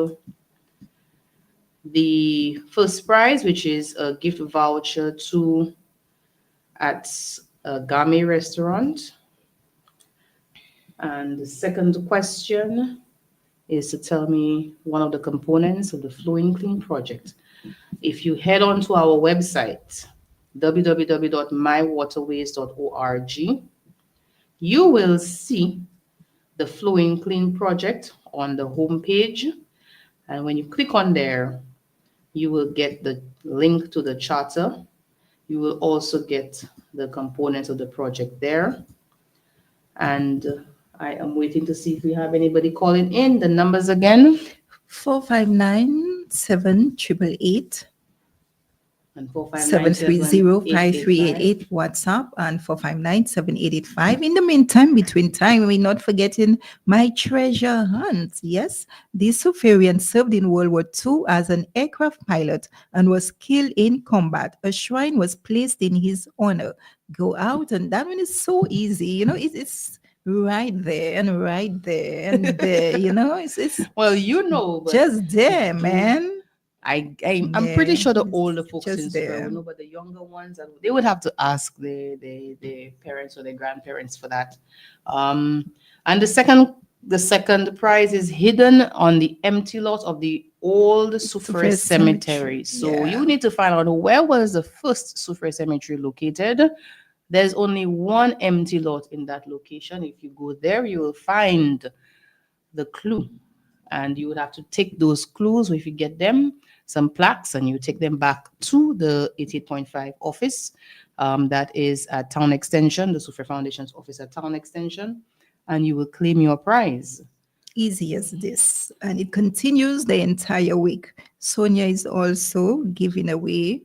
the first prize, which is a gift voucher at a Game restaurant. And the second question is to tell me one of the components of the Flowing Clean project. If you head on to our website, www.mywaterways.org, you will see the Flowing Clean project on the homepage. And when you click on there, you will get the link to the charter. You will also get the components of the project there. And I am waiting to see if we have anybody calling in. The numbers again. 459-7888. And 459-7885. 730-5388 WhatsApp and 459-7885. In the meantime, between time, we're not forgetting my treasure hunt. Yes, this Suferian served in World War II as an aircraft pilot and was killed in combat. A shrine was placed in his honor. Go out, and that one is so easy. You know, it's right there and right there and there. You know, it's Well, you know, but just there, man. I'm pretty Yeah, sure the it's older folks just in Suffer there. will know, but the younger ones, they would have to ask their parents or their grandparents for that. And the second prize is hidden on the empty lot of the old Sufre Sufre cemetery. Cemetery, So yeah. you need to find out where was the first Sufre cemetery located. There's only one empty lot in that location. If you go there, you will find the clue, and you would have to take those clues, or if you get them, some plaques, and you take them back to the 88.5 office. That is at Town Extension, the Sufre Foundation's office at Town Extension, and you will claim your prize. Easy as this. And it continues the entire week. Sonia is also giving away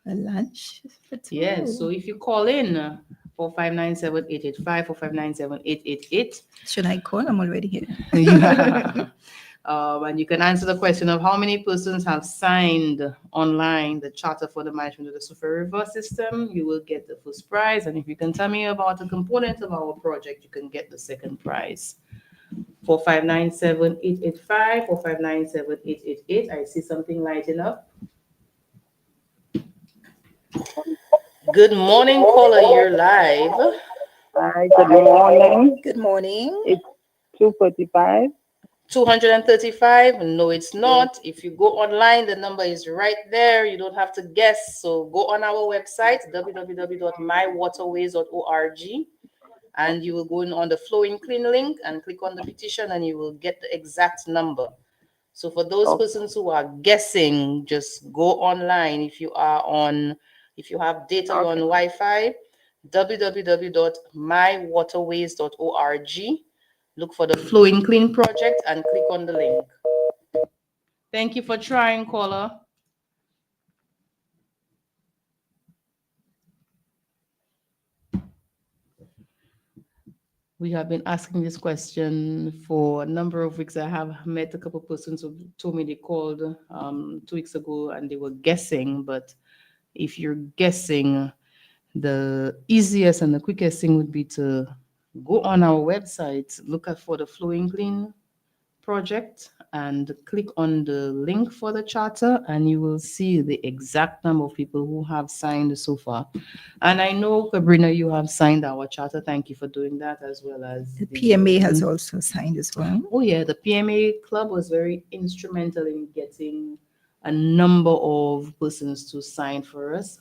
a lunch for tomorrow. Yes, so if you call in 4597-885, 4597-888, Should I call? I'm already here. yeah. And you can answer the question of how many persons have signed online the Charter for the Management of the Sufre River System. You will get the first prize. And if you can tell me about a component of our project, you can get the second prize. 4597-885, 4597-888. I see something lighting up. Good morning, caller. You're live. Hi, good morning. Good morning. It's 2:45. 235. No, it's not. If you go online, the number is right there. You don't have to guess. So go on our website, www.mywaterways.org, and you will go in on the Flowing Clean link and click on the petition, and you will get the exact number. So for those persons who are guessing, just go online. If you have data on Wi-Fi, www.mywaterways.org. Look for the Flowing Clean project and click on the link. Thank you for trying, caller. We have been asking this question for a number of weeks. I have met a couple of persons who told me they called 2 weeks ago and they were guessing. But if you're guessing, the easiest and the quickest thing would be to go on our website, look for the Flowing Clean project, and click on the link for the charter, and you will see the exact number of people who have signed so far. And I know, Sabrina, you have signed our charter. Thank you for doing that, as well as The PMA has also signed as well. Oh yeah, the PMA club was very instrumental in getting a number of persons to sign for us.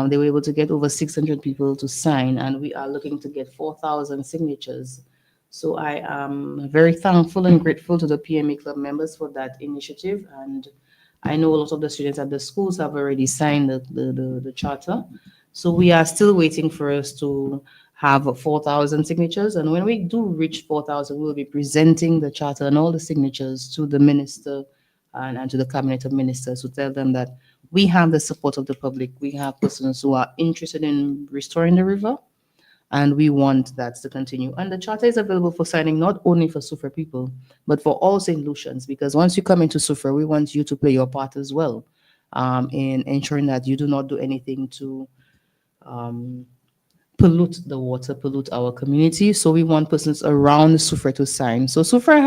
They were able to get over 600 people to sign, and we are looking to get 4,000 signatures. So I am very thankful and grateful to the PMA club members for that initiative. And I know a lot of the students at the schools have already signed the charter. So we are still waiting for us to have 4,000 signatures. And when we do reach 4,000, we'll be presenting the charter and all the signatures to the minister and to the cabinet of ministers to tell them that we have the support of the public. We have persons who are interested in restoring the river, and we want that to continue. And the charter is available for signing not only for Sufre people, but for all St. Lucians, because once you come into Sufre, we want you to play your part as well in ensuring that you do not do anything to pollute the water, pollute our community. So we want persons around Sufre to sign. So Sufre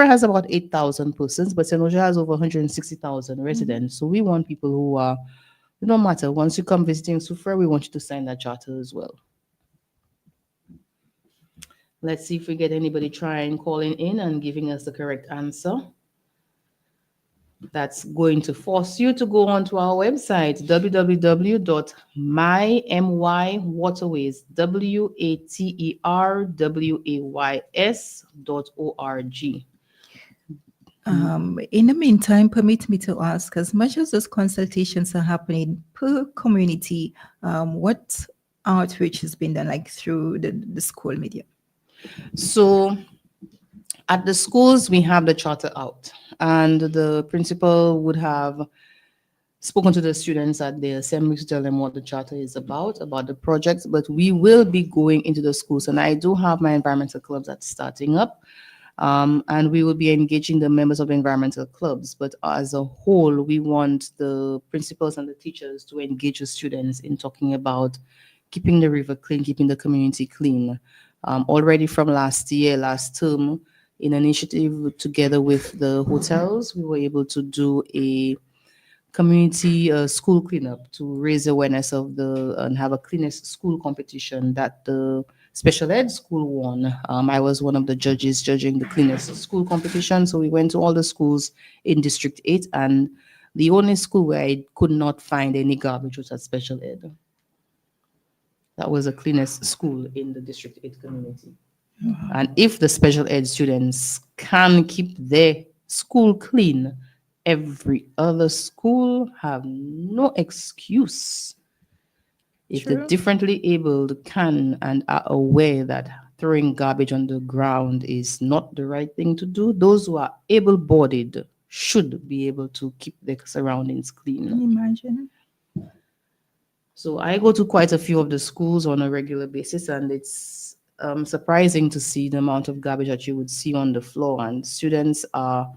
has about 8,000 persons, but St. Lucia has over 160,000 residents. So we want people who are, it don't matter. Once you come visiting Sufre, we want you to sign that charter as well. Let's see if we get anybody trying calling in and giving us the correct answer. That's going to force you to go onto our website, www.mywaterways, waterways.org. In the meantime, permit me to ask, as much as those consultations are happening per community, what outreach has been done, like through the school media? So at the schools, we have the charter out, and the principal would have spoken to the students at the assembly to tell them what the charter is about the projects, but we will be going into the schools. And I do have my environmental clubs that's starting up. And we will be engaging the members of the environmental clubs. But as a whole, we want the principals and the teachers to engage the students in talking about keeping the river clean, keeping the community clean. Already from last term, in an initiative together with the hotels, we were able to do a community school cleanup to raise awareness of and have a cleanest school competition that the special ed school won. I was one of the judges judging the cleanest school competition. So we went to all the schools in District 8, and the only school where I could not find any garbage was at special ed. That was the cleanest school in the District 8 community. And if the special ed students can keep their school clean, every other school have no excuse. If the True. differently abled can and are aware that throwing garbage on the ground is not the right thing to do, those who are able-bodied should be able to keep their surroundings clean. Imagine. So I go to quite a few of the schools on a regular basis, and it's surprising to see the amount of garbage that you would see on the floor. And students are,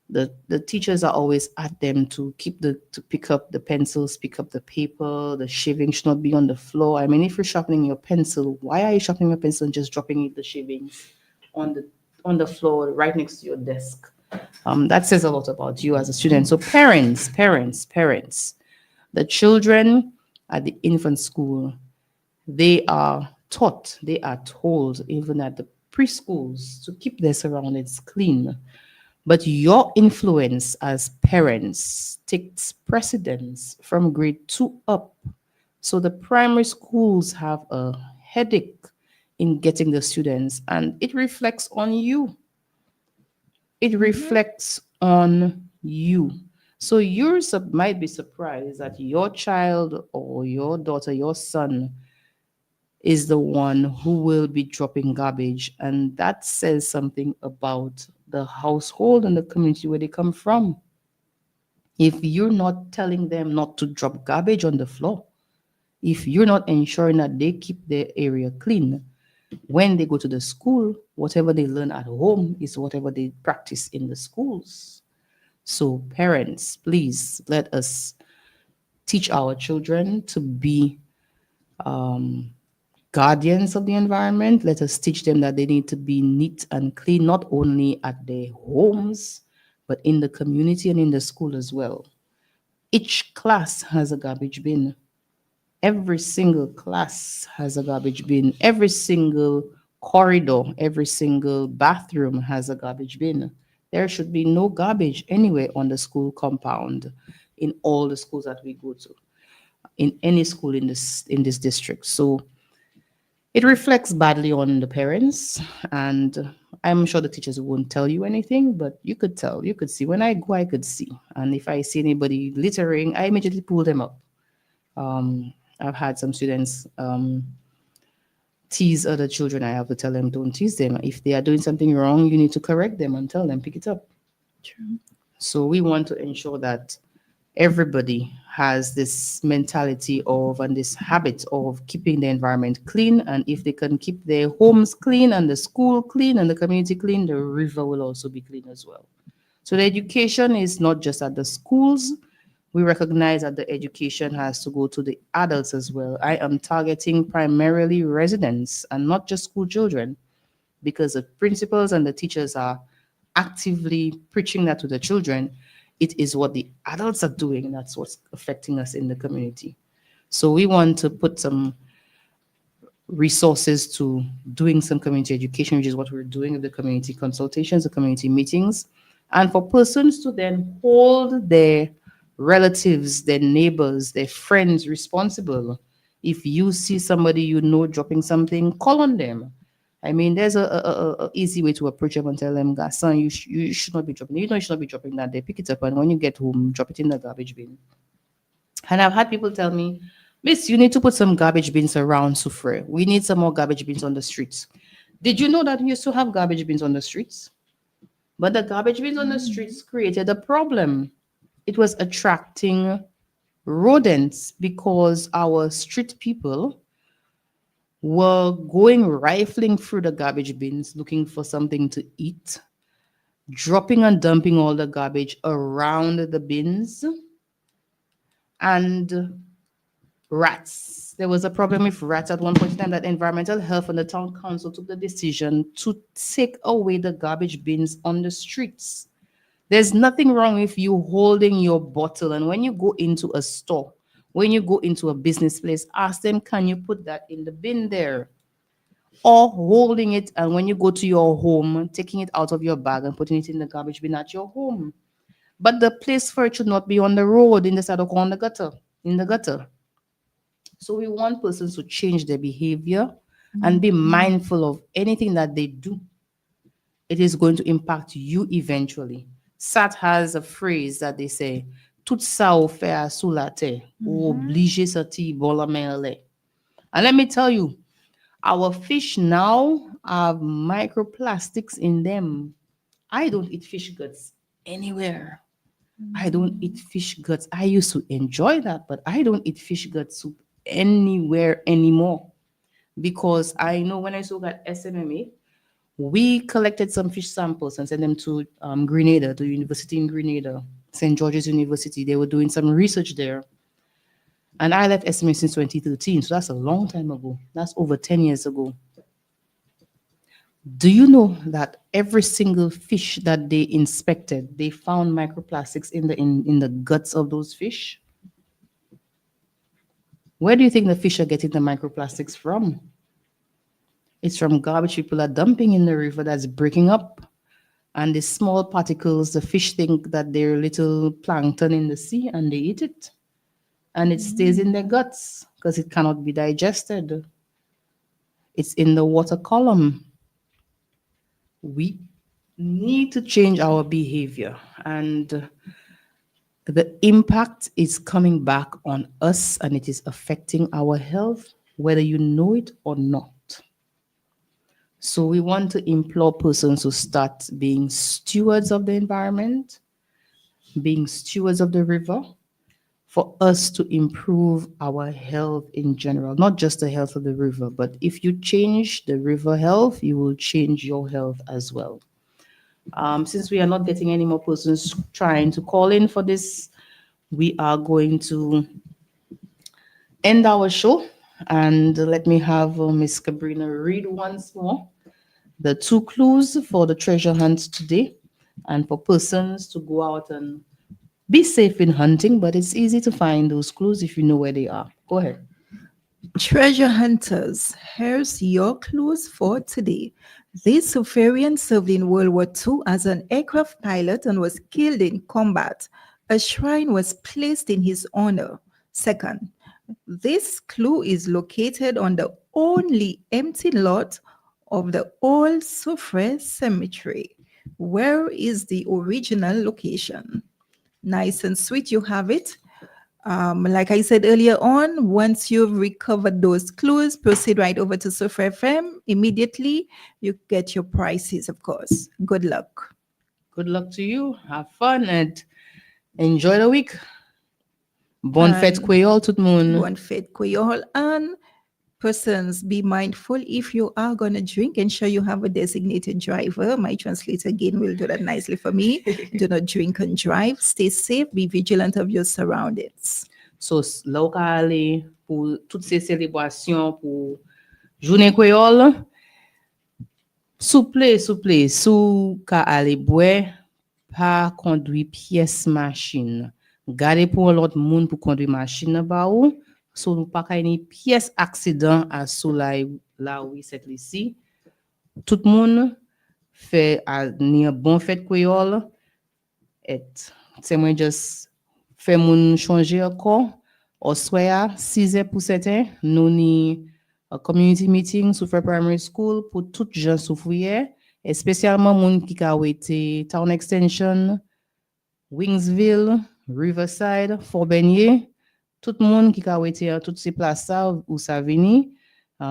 the teachers are always at them to pick up the pencils, pick up the paper. The shaving should not be on the floor. I mean, if you're sharpening your pencil, why are you sharpening your pencil and just dropping the shavings on the floor right next to your desk? That says a lot about you as a student. So parents, the children at the infant school, they are told, even at the preschools, to keep their surroundings clean. But your influence as parents takes precedence from grade 2 up. So the primary schools have a headache in getting the students, and it reflects on you. It reflects on you. So you might be surprised that your child or your daughter, your son, is the one who will be dropping garbage. And that says something about the household and the community where they come from. If you're not telling them not to drop garbage on the floor, if you're not ensuring that they keep their area clean, when they go to the school, whatever they learn at home is whatever they practice in the schools. So parents, please let us teach our children to be guardians of the environment. Let us teach them that they need to be neat and clean, not only at their homes, but in the community and in the school as well. Each class has a garbage bin. Every single class has a garbage bin. Every single corridor, every single bathroom has a garbage bin. There should be no garbage anywhere on the school compound in all the schools that we go to, in any school in this district. So it reflects badly on the parents, and I'm sure the teachers won't tell you anything, but you could tell. You could see. When I go, I could see. And if I see anybody littering, I immediately pull them up. I've had some students tease other children. I have to tell them, don't tease them. If they are doing something wrong, you need to correct them and tell them, pick it up. True. So we want to ensure that everybody has this mentality of and this habit of keeping the environment clean. And if they can keep their homes clean and the school clean and the community clean, the river will also be clean as well. So the education is not just at the schools. We recognize that the education has to go to the adults as well. I am targeting primarily residents and not just school children, because the principals and the teachers are actively preaching that to the children. It is what the adults are doing. That's what's affecting us in the community. So we want to put some resources to doing some community education, which is what we're doing with the community consultations, the community meetings, and for persons to then hold their relatives, their neighbors, their friends responsible. If you see somebody you know dropping something, call on them. I mean, there's a easy way to approach them and tell them, son, you should not be dropping. You know you should not be dropping that. They pick it up, and when you get home, drop it in the garbage bin. And I've had people tell me, Miss, you need to put some garbage bins around Soufriere. We need some more garbage bins on the streets. Did you know that we used to have garbage bins on the streets? But the garbage bins on the streets created a problem. It was attracting rodents because our street people were going rifling through the garbage bins looking for something to eat, dropping and dumping all the garbage around the bins, and rats. There was a problem with rats at one point in time that environmental health and the town council took the decision to take away the garbage bins on the streets. There's nothing wrong with you holding your bottle, and when you go into a store, when you go into a business place, ask them, can you put that in the bin there? Or holding it, and when you go to your home, taking it out of your bag and putting it in the garbage bin at your home. But the place for it should not be on the road, in the sidewalk, or on the gutter, in the gutter. So we want persons to change their behavior and be mindful of anything that they do. It is going to impact you eventually. SAT has a phrase that they say, tout ça au fait sous la terre, ou obligé sortir bon la mer en l'air. And let me tell you, our fish now have microplastics in them. I don't eat fish guts anywhere. I don't eat fish guts. I used to enjoy that, but I don't eat fish gut soup anywhere anymore because I know when I saw that SMMA, we collected some fish samples and sent them to Grenada, the university in Grenada, St. George's University. They were doing some research there. And I left SMA since 2013, so that's a long time ago. That's over 10 years ago. Do you know that every single fish that they inspected, they found microplastics in the guts of those fish? Where do you think the fish are getting the microplastics from? It's from garbage people are dumping in the river that's breaking up. And the small particles, the fish think that they're little plankton in the sea and they eat it. And it stays in their guts because it cannot be digested. It's in the water column. We need to change our behavior, and the impact is coming back on us and it is affecting our health, whether you know it or not. So we want to implore persons to start being stewards of the environment, being stewards of the river, for us to improve our health in general, not just the health of the river, but if you change the river health, you will change your health as well. Since we are not getting any more persons trying to call in for this, we are going to end our show. And let me have Miss Cabrina read once more the 2 clues for the treasure hunt today, and for persons to go out and be safe in hunting, but it's easy to find those clues if you know where they are. Go ahead. Treasure hunters, here's your clues for today. This Suferian served in World War II as an aircraft pilot and was killed in combat. A shrine was placed in his honor. Second, this clue is located on the only empty lot of the old Soufrière Cemetery. Where is the original location? Nice and sweet, you have it. Like I said earlier on, once you've recovered those clues, proceed right over to Soufrière FM. Immediately, you get your prizes, of course. Good luck. Good luck to you. Have fun and enjoy the week. Bonne fête Creole, tout le monde. Bonne fête Creole. And persons, be mindful if you are going to drink, ensure you have a designated driver. My translator again will do that nicely for me. Do not drink and drive. Stay safe. Be vigilant of your surroundings. So, locally, pour toutes ces célébrations, pour journée créole, souple, sou ka ale boire, pas conduire pièce machine. Gardez pour l'autre monde pour conduire machine ba ou. So, nous pas une pièce accident à sous là où c'est ici. Tout le monde fait ni un bon fête créole. Et c'est moi juste fait moun changer encore. Au soir, 6h pour 7h, nous ni a community meeting Soufrière Primary School pour tout gens Soufrière, et spécialement moun qui ka wete Town Extension, Wingsville, Riverside, Fort Benye. Tout le monde qui a été à toutes ces places-là où ça vient,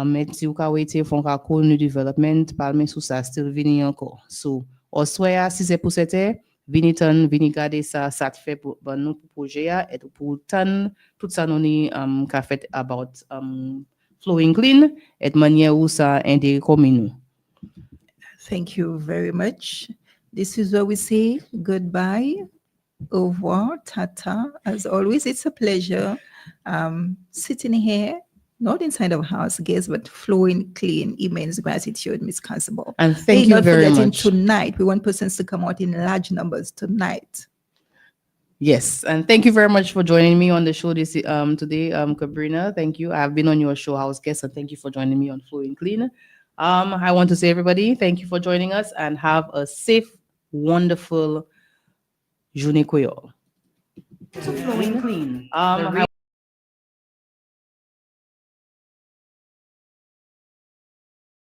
mais si vous avez été font New Development, parler sous ça, still venir encore. So, au soir, 6h pour 7h, vini tan, vini gade sa fe pou nou pou proje ya, et pou tan tout sa nou ni ka fet about Flowing Clean, et manye ou sa ende komi nou. Thank you very much. This is where we say goodbye, au revoir, tata. As always, it's a pleasure sitting here, not inside of house guests, but Flowing Clean. Immense gratitude, Ms. Constable. And thank you not very forgetting much. Tonight, we want persons to come out in large numbers tonight. Yes, and thank you very much for joining me on the show this today, Cabrina. Thank you. I've been on your show, house guest, and thank you for joining me on Flowing Clean. I want to say, everybody, thank you for joining us, and have a safe, wonderful journée Creole. Flowing Clean.